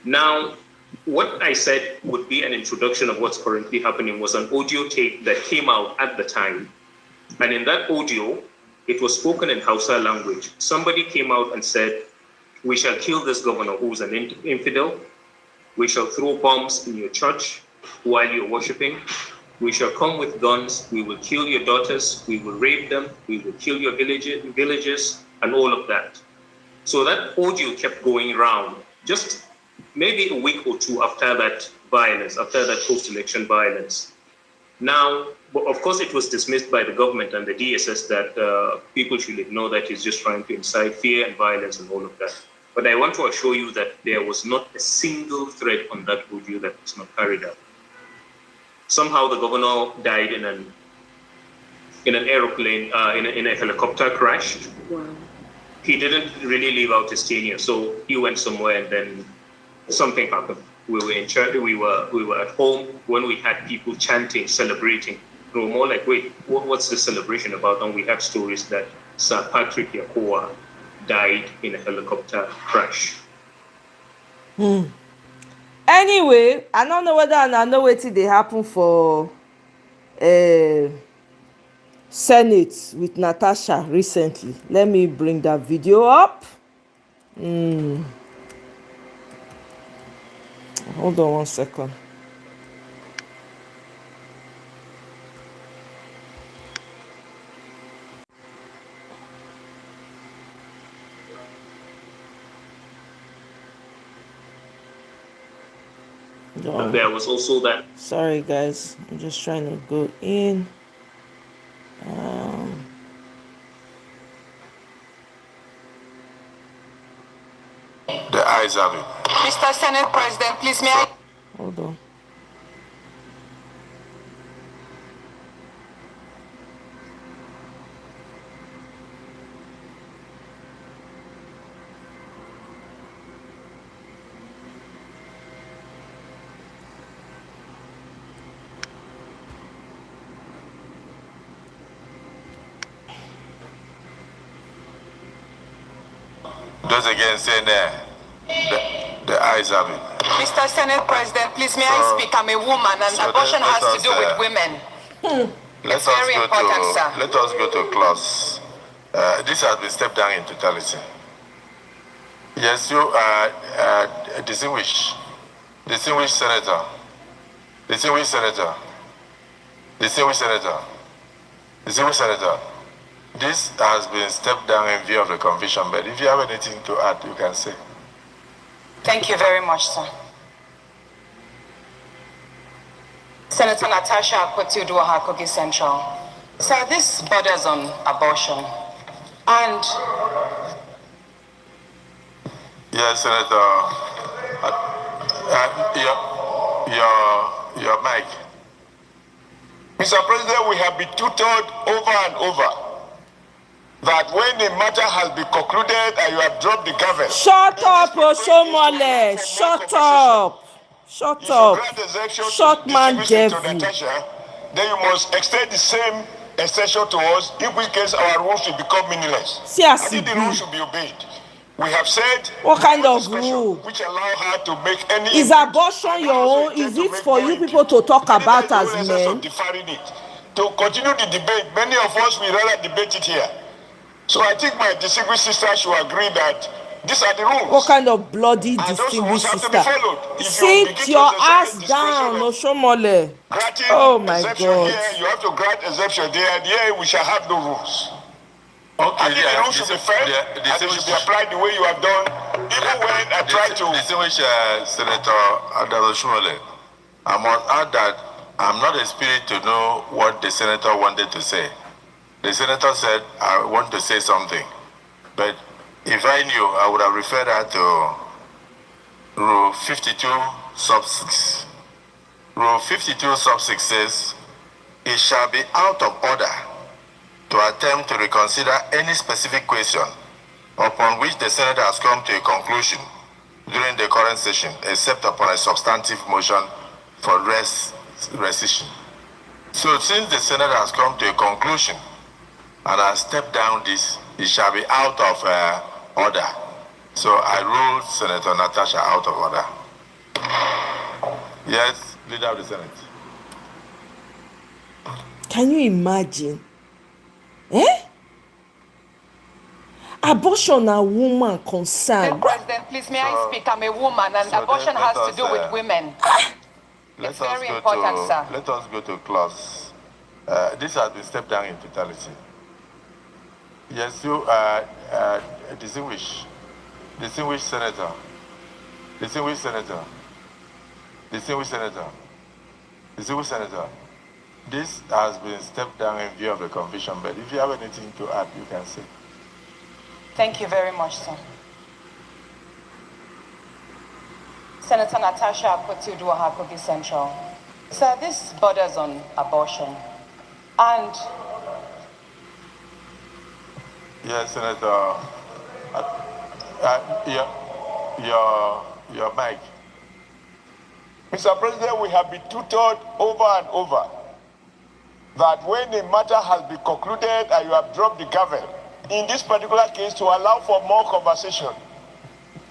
Speaker 10: Now, what I said would be an introduction of what's currently happening was an audio tape that came out at the time. And in that audio, it was spoken in Hausa language. Somebody came out and said, we shall kill this governor who's an infidel. We shall throw bombs in your church while you're worshiping. We shall come with guns. We will kill your daughters. We will rape them. We will kill your villages and all of that. So that audio kept going around just maybe a week or two after that violence, after that post-election violence. Now, of course, it was dismissed by the government and the DSS that people should ignore that he's just trying to incite fear and violence and all of that. But I want to assure you that there was not a single thread on that audio that was not carried out. Somehow the governor died in an aeroplane, in a helicopter crash.
Speaker 11: Wow.
Speaker 10: He didn't really live out his tenure, so he went somewhere and then something happened. We were in church, we were at home when we had people chanting, celebrating. We were more like, wait, what's the celebration about? And we had stories that Sir Patrick Yakowa died in a helicopter crash.
Speaker 2: Anyway, I don't know whether I know wetin dey happen for Senate with Natasha recently. Let me bring that video up. Hold on one second.
Speaker 10: There was also that.
Speaker 2: Sorry, guys. I'm just trying to go in.
Speaker 12: The ayes have it.
Speaker 13: Mr. Senate President, please may I...
Speaker 2: Hold on.
Speaker 12: Those again saying the ayes have it.
Speaker 13: Mr. Senate President, please may I speak? I'm a woman and abortion has to do with women.
Speaker 12: Let us go to clause. This has been stepped down in totality. Yes, you distinguished senator, distinguished senator. This has been stepped down in view of the conviction, but if you have anything to add, you can say.
Speaker 13: Thank you very much, sir. Senator Natasha Akpoti-Uduaghan, Kogi Central. Sir, this borders on abortion. And...
Speaker 12: Yes, Senator. Your mic.
Speaker 7: Mr. President, we have been tutored over and over that when a matter has been concluded and you have dropped the gavel.
Speaker 2: Shut up, Oshomole. Shut up. Shut up. Shut man devil.
Speaker 7: Then you must extend the same extension to us, in which case our rules will become meaningless.
Speaker 2: See,
Speaker 7: I think the rules should be obeyed. We have said
Speaker 2: what kind of rule?
Speaker 7: Which allow her to make any.
Speaker 2: Is abortion your own? Is it for you people to talk about as men?
Speaker 7: To continue the debate, many of us will rather debate it here. So I think my distinguished sister should agree that these are the rules.
Speaker 2: What kind of bloody distinguished sister? Sit your ass down, Oshomole. Oh my God.
Speaker 7: Here, you have to grant exemption there. Here we shall have no rules. Okay, the rules should be fair, and they should be applied the way you have done, even when I try to...
Speaker 12: Distinguished Senator Oshomole, I must add that I'm not a spirit to know what the senator wanted to say. The senator said, I want to say something. But if I knew, I would have referred her to Rule 52, sub 6. Rule 52, sub 6 says, it shall be out of order to attempt to reconsider any specific question upon which the senator has come to a conclusion during the current session, except upon a substantive motion for rescission. So since the senator has come to a conclusion and has stepped down this, it shall be out of order. So I ruled Senator Natasha out of order. Yes, Leader of the Senate.
Speaker 2: Can you imagine? Abortion a woman concern.
Speaker 13: President, please may I speak? I'm a woman and abortion has to do with women. It's very important, sir.
Speaker 12: Let us go to clause. This has been stepped down in totality. Yes, you distinguished senator, distinguished senator. This has been stepped down in view of the conviction, but if you have anything to add, you can say.
Speaker 13: Thank you very much, sir. Senator Natasha Akpoti-Uduaghan, Kogi Central. Sir, this borders on abortion. And...
Speaker 12: Yes, Senator. Your mic.
Speaker 7: Mr. President, we have been tutored over and over that when a matter has been concluded and you have dropped the gavel, in this particular case, to allow for more conversation,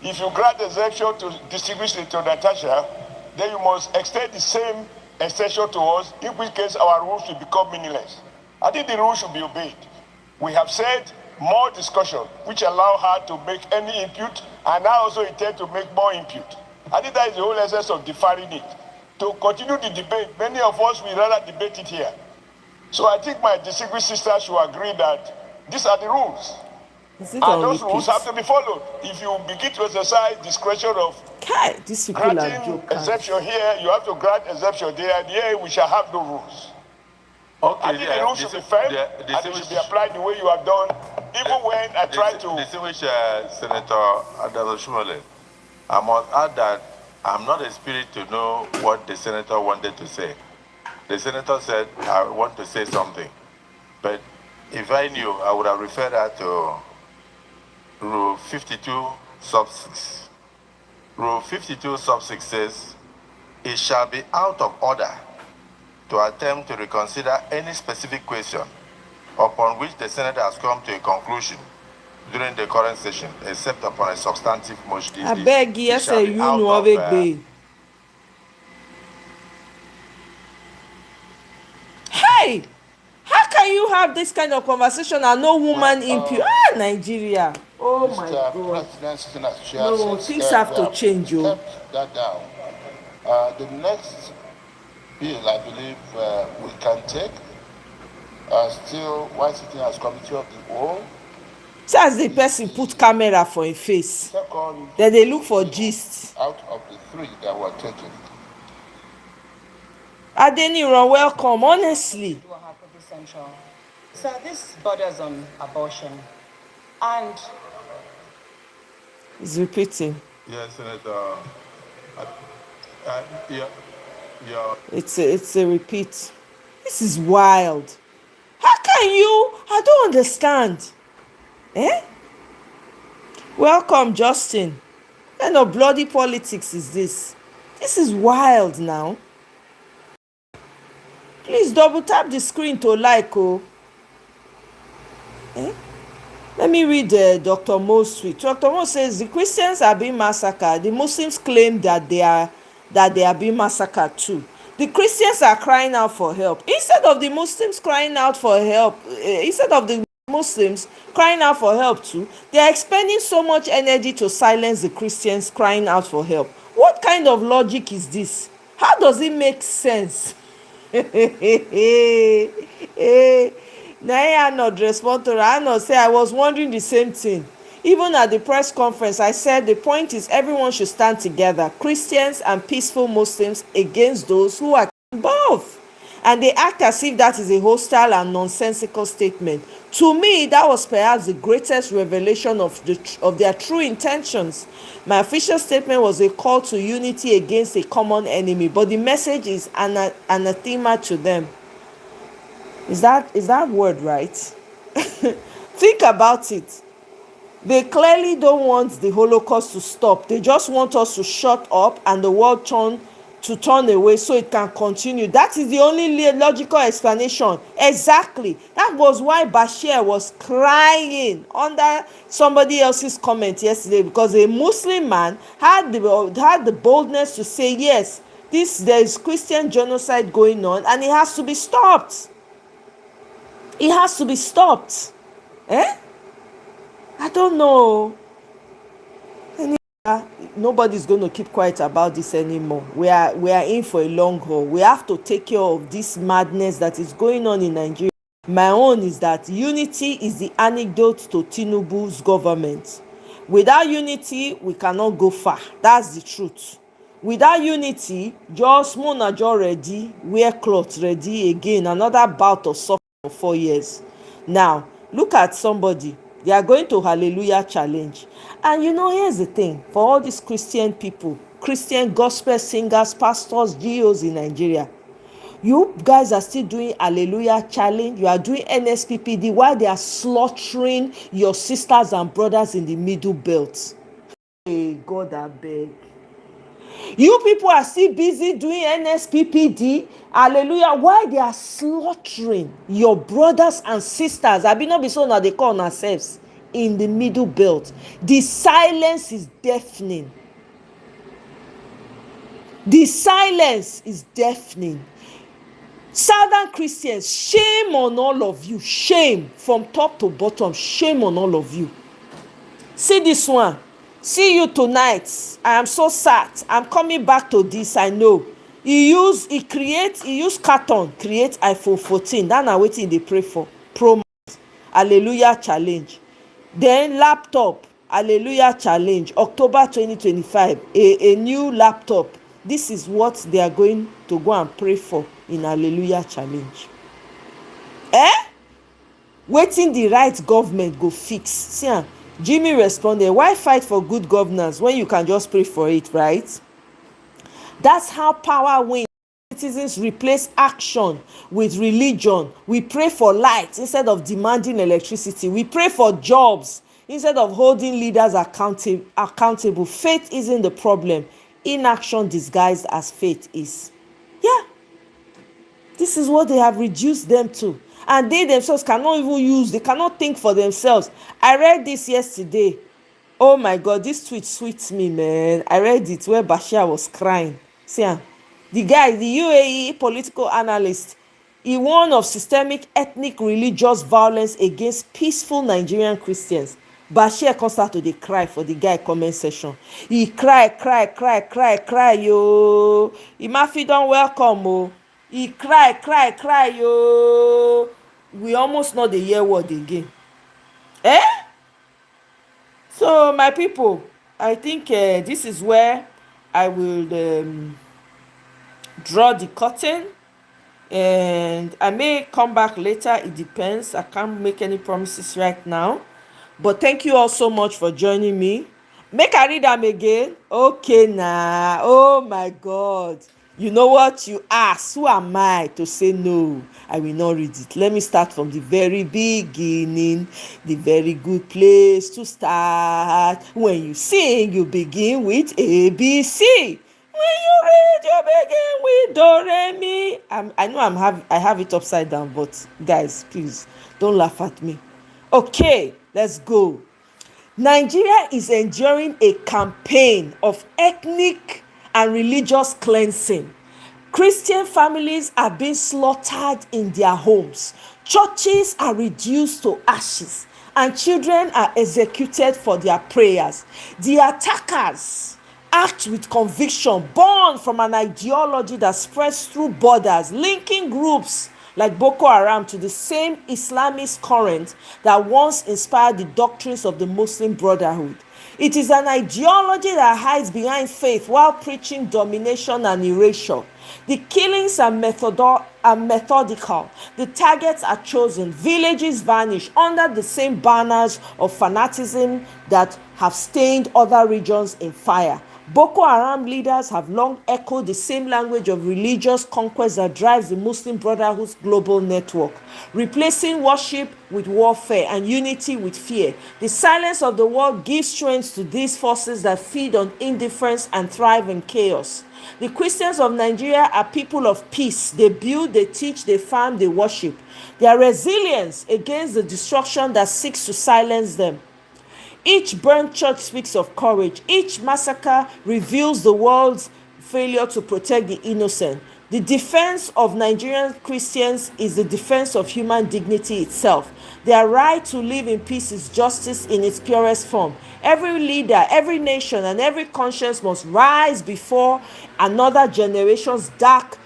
Speaker 7: if you grant exemption to distinguish Senator Natasha, then you must extend the same extension to us, in which case our rules will become meaningless. I think the rules should be obeyed. We have said more discussion, which allow her to make any input, and I also intend to make more input. I think that is the whole essence of deferring it. To continue the debate, many of us will rather debate it here. So I think my distinguished sister should agree that these are the rules.
Speaker 2: Is it on
Speaker 7: those rules have
Speaker 2: repeat?
Speaker 7: to be followed. If you begin to exercise discretion of
Speaker 2: Kai, these people are
Speaker 7: granting
Speaker 2: jokers.
Speaker 7: exemption here, you have to grant exemption there, and here we shall have no rules.
Speaker 12: Okay,
Speaker 7: I think the rules should be firm, and they should be applied the way you have done, even when I try to...
Speaker 12: Distinguished Senator Adaloshumole, I must add that I'm not a spirit to know what the senator wanted to say. The senator said, I want to say something. But if I knew, I would have referred her to Rule 52, sub 6. Rule 52, sub 6 says, it shall be out of order to attempt to reconsider any specific question upon which the Senate has come to a conclusion during the current session, except upon a substantive motion.
Speaker 2: I beg you, say you know of it. Hey, how can you have this kind of conversation and no woman impure? Nigeria. Oh my God. No, things have to change, yo.
Speaker 12: That down. The next bill, I believe, we can take still while sitting as committee of the whole.
Speaker 2: So as the person put camera for his face, then they look for gist.
Speaker 12: Out of the three that were taken.
Speaker 2: Adeniran, welcome, honestly.
Speaker 14: So this borders on abortion, and
Speaker 2: he's repeating.
Speaker 12: Yes, Senator. Yeah.
Speaker 2: It's a repeat. This is wild. How can you? I don't understand. Welcome, Justin. What kind of bloody politics is this? This is wild now. Please double tap the screen to like. Let me read Dr. Mo's tweet. Dr. Mo says the Christians are being massacred. The Muslims claim that they are being massacred too. The Christians are crying out for help. Instead of the Muslims crying out for help, too, they are expending so much energy to silence the Christians crying out for help. What kind of logic is this? How does it make sense? Naya not respond to her. I not say I was wondering the same thing. Even at the press conference, I said the point is everyone should stand together, Christians and peaceful Muslims against those who are both. And they act as if that is a hostile and nonsensical statement. To me, that was perhaps the greatest revelation of their true intentions. My official statement was a call to unity against a common enemy, but the message is anathema to them. Is that word right? Think about it. They clearly don't want the Holocaust to stop. They just want us to shut up and the world turn away so it can continue. That is the only logical explanation. Exactly. That was why Bashir was crying under somebody else's comment yesterday, because a Muslim man had the boldness to say, yes, there is Christian genocide going on and it has to be stopped. It has to be stopped. I don't know. Nobody's going to keep quiet about this anymore. We are in for a long haul. We have to take care of this madness that is going on in Nigeria. My own is that unity is the antidote to Tinubu's government. Without unity, we cannot go far. That's the truth. Without unity, just monajo ready, wear cloth ready again. Another bout of suffering for 4 years. Now, look at somebody. They are going to Hallelujah Challenge. And here's the thing. For all these Christian people, Christian gospel singers, pastors, GOs in Nigeria, you guys are still doing Hallelujah Challenge. You are doing NSPPD while they are slaughtering your sisters and brothers in the Middle Belt. Hey, God, I beg. You people are still busy doing NSPPD, hallelujah, while they are slaughtering your brothers and sisters. I be not be so now they call ourselves in the Middle Belt. The silence is deafening. The silence is deafening. Southern Christians, shame on all of you. Shame from top to bottom. Shame on all of you. See this one. See you tonight. I am so sad. I'm coming back to this. I know. He use carton, create iPhone 14. That's not what they pray for. Pro Hallelujah Challenge. Then laptop, hallelujah challenge, October 2025, a new laptop. This is what they are going to go and pray for in hallelujah challenge. Wetin the right government go fix? See am, Jimmy responded, why fight for good governance when you can just pray for it, right? That's how power wins. Citizens replace action with religion. We pray for light instead of demanding electricity. We pray for jobs instead of holding leaders accountable. Faith isn't the problem. Inaction disguised as faith is. Yeah, this is what they have reduced them to. And they themselves cannot even use, they cannot think for themselves. I read this yesterday. Oh my God, this tweet sweets me, man. I read it where Bashir was crying. See, the guy, the UAE political analyst, he warned of systemic ethnic religious violence against peaceful Nigerian Christians. Bashir come start to dey cry for the guy comment section. He cry, yo. Imafi don welcome, oh. He cry, yo. We almost not dey hear word again. So my people, I think this is where I will draw the curtain, and I may come back later. It depends. I can't make any promises right now, but thank you all so much for joining me. Make I read them again. Okay nah. Oh my God, you know what you ask? Who am I to say no? I will not read it. Let me start from the very beginning. The very good place to start. When you sing, you begin with ABC. When you read, you begin with do re mi. I know I have it upside down, but guys, please don't laugh at me. Okay, let's go. Nigeria is enduring a campaign of ethnic and religious cleansing. Christian families are being slaughtered in their homes. Churches are reduced to ashes, and children are executed for their prayers. The attackers act with conviction, born from an ideology that spreads through borders, linking groups like Boko Haram to the same Islamist current that once inspired the doctrines of the Muslim Brotherhood. It is an ideology that hides behind faith while preaching domination and erasure. The killings are methodical. The targets are chosen. Villages vanish under the same banners of fanaticism that have stained other regions in fire. Boko Haram leaders have long echoed the same language of religious conquest that drives the Muslim Brotherhood's global network, replacing worship with warfare and unity with fear. The silence of the world gives strength to these forces that feed on indifference and thrive in chaos. The Christians of Nigeria are people of peace. They build, they teach, they farm, they worship. Their resilience against the destruction that seeks to silence them. Each burnt church speaks of courage. Each massacre reveals the world's failure to protect the innocent. The defense of Nigerian Christians is the defense of human dignity itself. Their right to live in peace is justice in its purest form. Every leader, every nation, and every conscience must rise before another generation's dark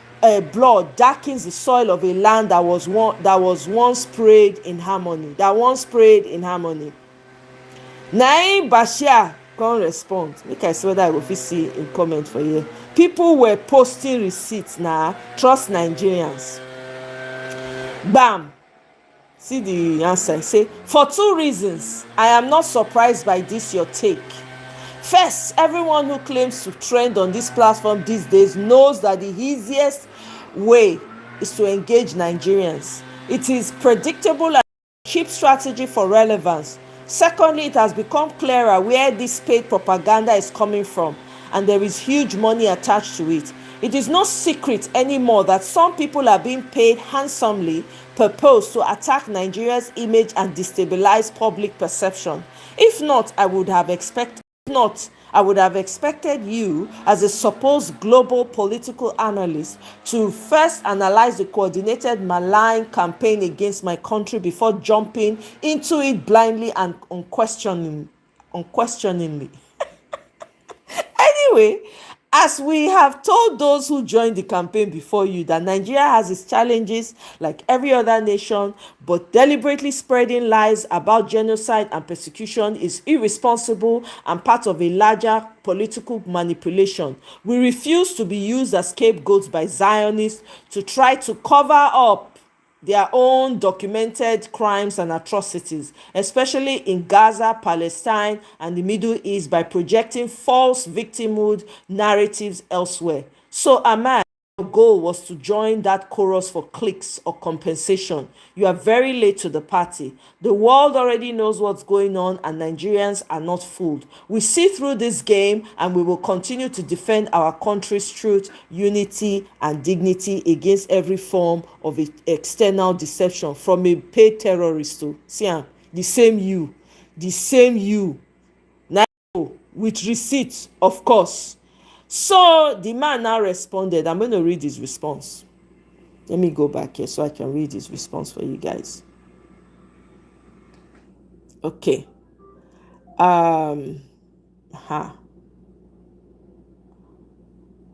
Speaker 2: blood darkens the soil of a land that was once prayed in harmony. Naim Bashir can't respond. Make I see whether I go fit see in comment for here. People were posting receipts now. Trust Nigerians. Bam. See the answer. Say, for two reasons, I am not surprised by this your take. First, everyone who claims to trend on this platform these days knows that the easiest way is to engage Nigerians. It is predictable and a cheap strategy for relevance. Secondly, it has become clearer where this paid propaganda is coming from, and there is huge money attached to it. It is no secret anymore that some people are being paid handsomely per post to attack Nigeria's image and destabilize public perception. If not, I would have expected you, as a supposed global political analyst, to first analyze the coordinated malign campaign against my country before jumping into it blindly and unquestioningly. Anyway, As we have told those who joined the campaign before you that Nigeria has its challenges like every other nation, but deliberately spreading lies about genocide and persecution is irresponsible and part of a larger political manipulation. We refuse to be used as scapegoats by Zionists to try to cover up their own documented crimes and atrocities, especially in Gaza, Palestine, and the Middle East, by projecting false victimhood narratives elsewhere. So Ahmad, your goal was to join that chorus for clicks or compensation. You are very late to the party. The world already knows what's going on, and Nigerians are not fooled. We see through this game, and we will continue to defend our country's truth, unity, and dignity against every form of external deception, from a paid terrorist to the same you, now with receipts, of course. So the man now responded. I'm going to read his response. Let me go back here so I can read his response for you guys. Okay. There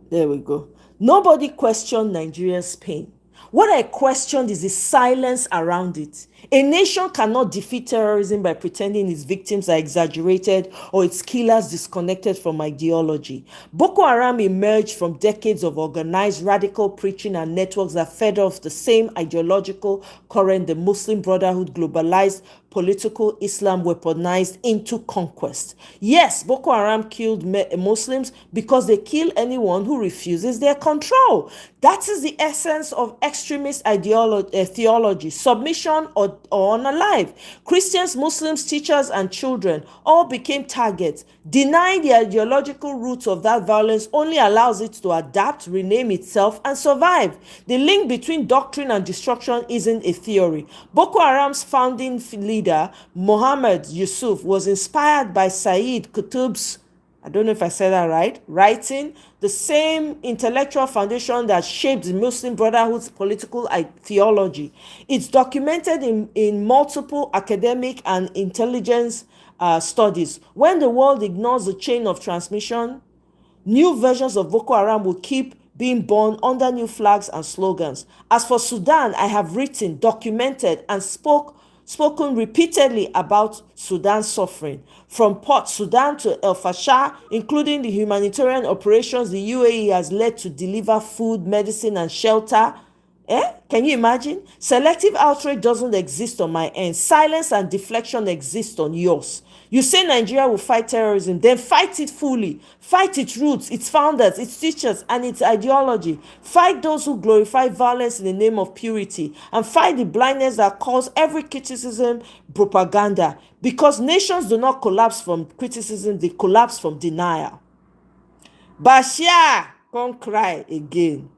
Speaker 2: we go. Nobody questioned Nigeria's pain. What I questioned is the silence around it. A nation cannot defeat terrorism by pretending its victims are exaggerated or its killers disconnected from ideology. Boko Haram emerged from decades of organized radical preaching and networks that fed off the same ideological current the Muslim Brotherhood globalized political Islam weaponized into conquest. Yes, Boko Haram killed Muslims because they kill anyone who refuses their control. That is the essence of extremist theology, submission or unalive. Christians, Muslims, teachers, and children all became targets. Denying the ideological roots of that violence only allows it to adapt, rename itself, and survive. The link between doctrine and destruction isn't a theory. Boko Haram's founding leader, Mohammed Yusuf, was inspired by Sayyid Qutb's, I don't know if I said that right, writing, the same intellectual foundation that shaped the Muslim Brotherhood's political theology. It's documented in multiple academic and intelligence studies. When the world ignores the chain of transmission, new versions of Boko Haram will keep being born under new flags and slogans. As for Sudan, I have written, documented, and spoken repeatedly about Sudan's suffering. From Port Sudan to El Fasher, including the humanitarian operations the UAE has led to deliver food, medicine, and shelter. Can you imagine? Selective outrage doesn't exist on my end. Silence and deflection exist on yours. You say Nigeria will fight terrorism, then fight it fully. Fight its roots, its founders, its teachers, and its ideology. Fight those who glorify violence in the name of purity. And fight the blindness that calls every criticism propaganda. Because nations do not collapse from criticism, they collapse from denial. Bashir, come cry again.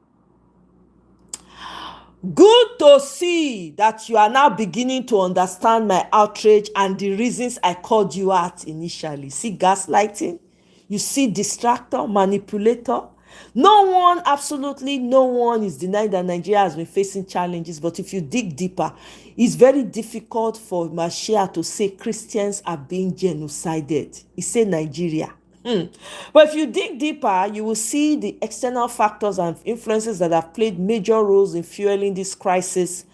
Speaker 2: Good to see that you are now beginning to understand my outrage and the reasons I called you out initially. See gaslighting? You see distractor, manipulator? No one, absolutely no one is denying that Nigeria has been facing challenges, but if you dig deeper, it's very difficult for Mashia to say Christians are being genocided. He said Nigeria. But if you dig deeper, you will see the external factors and influences that have played major roles in fueling this crisis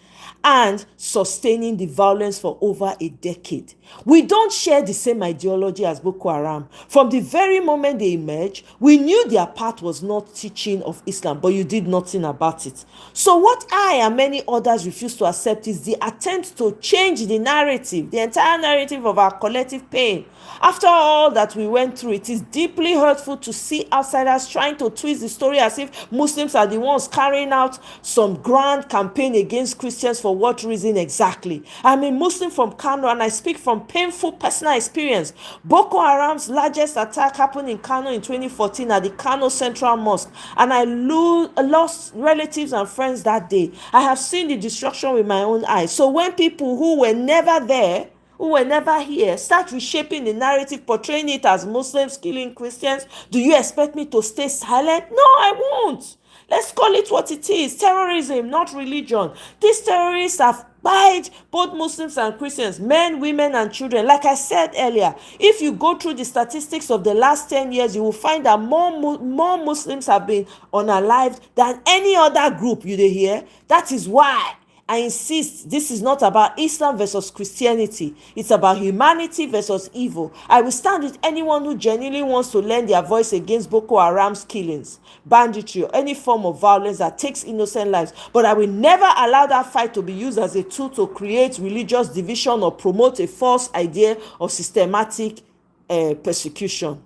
Speaker 2: and sustaining the violence for over a decade. We don't share the same ideology as Boko Haram. From the very moment they emerged, we knew their path was not teaching of Islam, but you did nothing about it. So what I and many others refuse to accept is the attempt to change the narrative, the entire narrative of our collective pain. After all that we went through, it is deeply hurtful to see outsiders trying to twist the story as if Muslims are the ones carrying out some grand campaign against Christians. For what reason exactly? I'm a Muslim from Kano and I speak from painful personal experience. Boko Haram's largest attack happened in Kano in 2014 at the Kano Central Mosque, and I lost relatives and friends that day. I have seen the destruction with my own eyes. So when people who were never there, who were never here, start reshaping the narrative, portraying it as Muslims killing Christians, do you expect me to stay silent? No, I won't. Let's call it what it is. Terrorism, not religion. These terrorists have bite both Muslims and Christians, men, women, and children. Like I said earlier, if you go through the statistics of the last 10 years, you will find that more Muslims have been unalived than any other group you dey hear. That is why I insist this is not about Islam versus Christianity. It's about humanity versus evil. I will stand with anyone who genuinely wants to lend their voice against Boko Haram's killings, banditry, or any form of violence that takes innocent lives. But I will never allow that fight to be used as a tool to create religious division or promote a false idea of systematic persecution.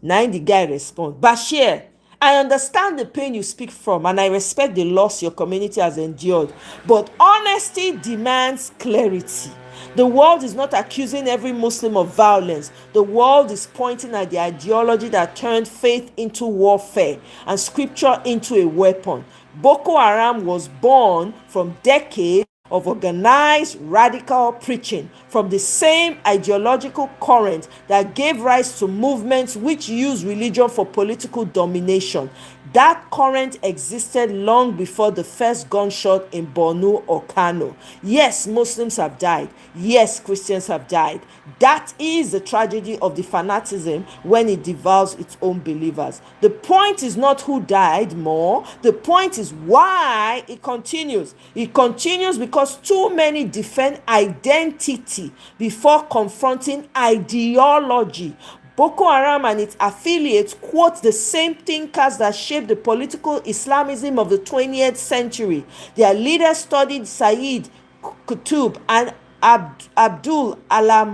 Speaker 2: Na the guy respond, Bashir, I understand the pain you speak from and I respect the loss your community has endured, but honesty demands clarity. The world is not accusing every Muslim of violence. The world is pointing at the ideology that turned faith into warfare and scripture into a weapon. Boko Haram was born from decades of organized radical preaching from the same ideological current that gave rise to movements which use religion for political domination. That current existed long before the first gunshot in Borno or Kano. Yes, Muslims have died. Yes, Christians have died. That is the tragedy of the fanaticism when it devours its own believers. The point is not who died more. The point is why it continues. It continues because too many defend identity before confronting ideology. Boko Haram and its affiliates quote the same thinkers that shaped the political Islamism of the 20th century. Their leaders studied Sayyid Qutb and Abdul Allah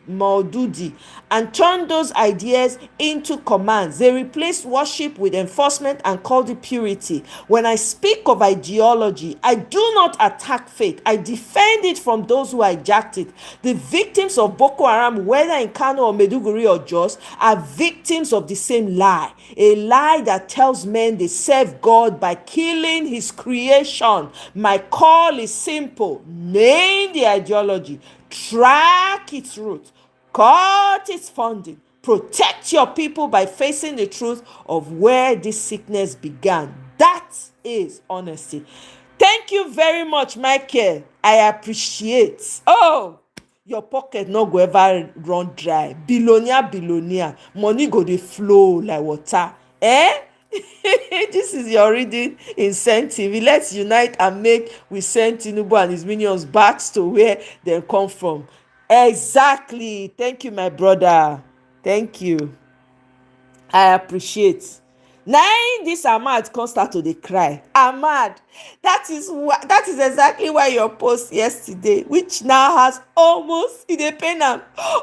Speaker 2: Maududi and turned those ideas into commands. They replaced worship with enforcement and called it purity. When I speak of ideology, I do not attack faith. I defend it from those who hijacked it. The victims of Boko Haram, whether in Kano or Maiduguri or Jos, are victims of the same lie. A lie that tells men they serve God by killing his creation. My call is simple. Name the ideology, track its roots, cut its funding, protect your people by facing the truth of where this sickness began. That is honesty. Thank you very much, Michael. I appreciate. Oh, your pocket no go ever run dry. Billionaire, money go dey flow like water. This is your reading incentive. Let's unite and make we send Tinubu and his minions back to where they come from. Exactly. Thank you, my brother. Thank you. I appreciate. Now this Ahmad come start to dey cry. Ahmad, that is exactly why your post yesterday, which now has almost, it dey pain am,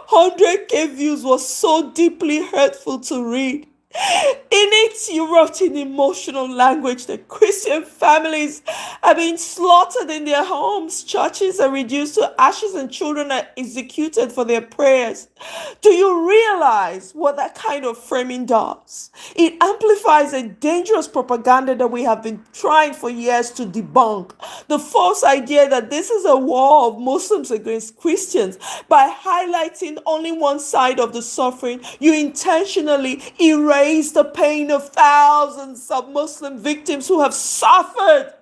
Speaker 2: 100k views, was so deeply hurtful to read. In it, you wrote in emotional language that Christian families are being slaughtered in their homes, churches are reduced to ashes, and children are executed for their prayers. Do you realize what that kind of framing does? It amplifies a dangerous propaganda that we have been trying for years to debunk. The false idea that this is a war of Muslims against Christians. By highlighting only one side of the suffering, you intentionally erase the pain of thousands of Muslim victims who have suffered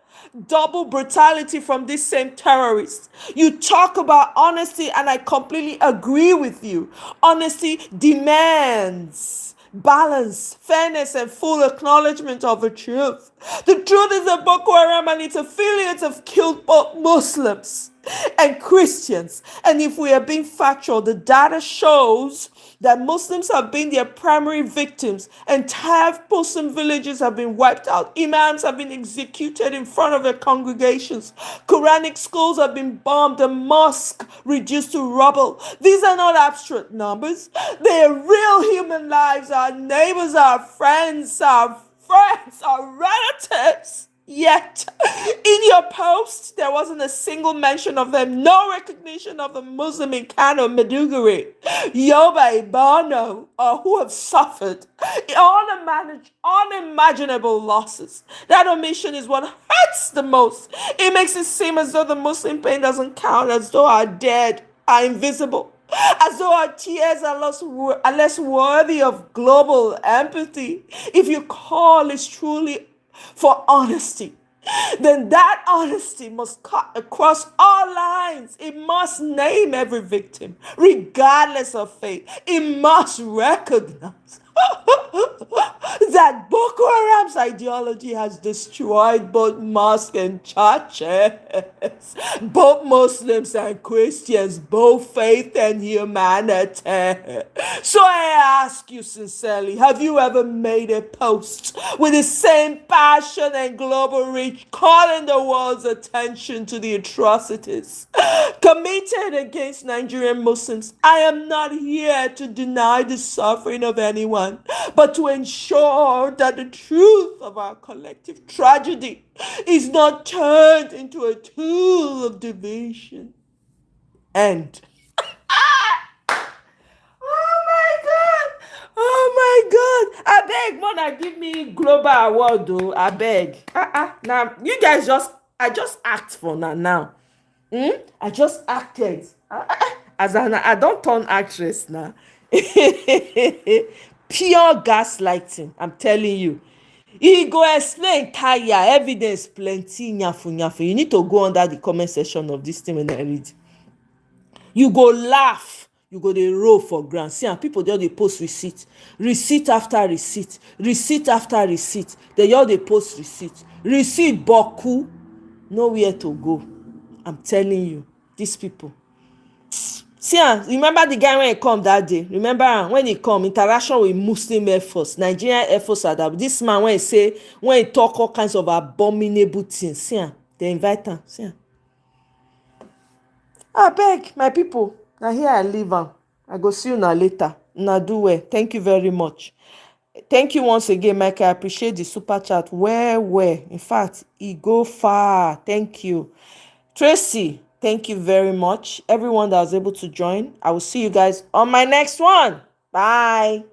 Speaker 2: double brutality from these same terrorists. You talk about honesty, and I completely agree with you. Honesty demands balance, fairness, and full acknowledgement of the truth. The truth is that Boko Haram and its affiliates have killed both Muslims and Christians. And if we are being factual, the data shows that Muslims have been their primary victims. Entire Muslim villages have been wiped out. Imams have been executed in front of their congregations. Quranic schools have been bombed and mosques reduced to rubble. These are not abstract numbers. They are real human lives. Our neighbors, our friends, our relatives. Yet, in your post, there wasn't a single mention of them, no recognition of the Muslim in Kano, Maiduguri, Yoba, Borno, or who have suffered unimaginable losses. That omission is what hurts the most. It makes it seem as though the Muslim pain doesn't count, as though our dead are invisible. As though our tears are less worthy of global empathy. If your call is truly for honesty, then that honesty must cut across all lines. It must name every victim, regardless of faith. It must recognize that Boko Haram's ideology has destroyed both mosques and churches, both Muslims and Christians, both faith and humanity. So I ask you sincerely, have you ever made a post with the same passion and global reach, calling the world's attention to the atrocities committed against Nigerian Muslims? I am not here to deny the suffering of anyone, but to ensure that the truth of our collective tragedy is not turned into a tool of division. End. Oh my God! I beg, Mona, give me global award, though. I beg. Now you guys I just act for now. I just acted. I don't turn actress now. Pure gaslighting. I'm telling you. He go explain tire evidence plenty nyafu. You need to go under the comment section of this thing when I read. You go laugh, you go dey roll for ground. See, and people just dey post receipt after receipt, receipt after receipt. They just dey post receipt boku, nowhere to go. I'm telling you, these people. See, remember the guy when he come that day? Remember when he come, interaction with Muslim Air Force, Nigerian Air Force adapt. This man when he talk all kinds of abominable things. See, they invite him. See. Abeg, my people, na here I leave am. I go see una later. Una do well. Thank you very much. Thank you once again, Mike. I appreciate the super chat. Well. In fact, e go far. Thank you. Tracy, thank you very much. Everyone that was able to join. I will see you guys on my next one. Bye.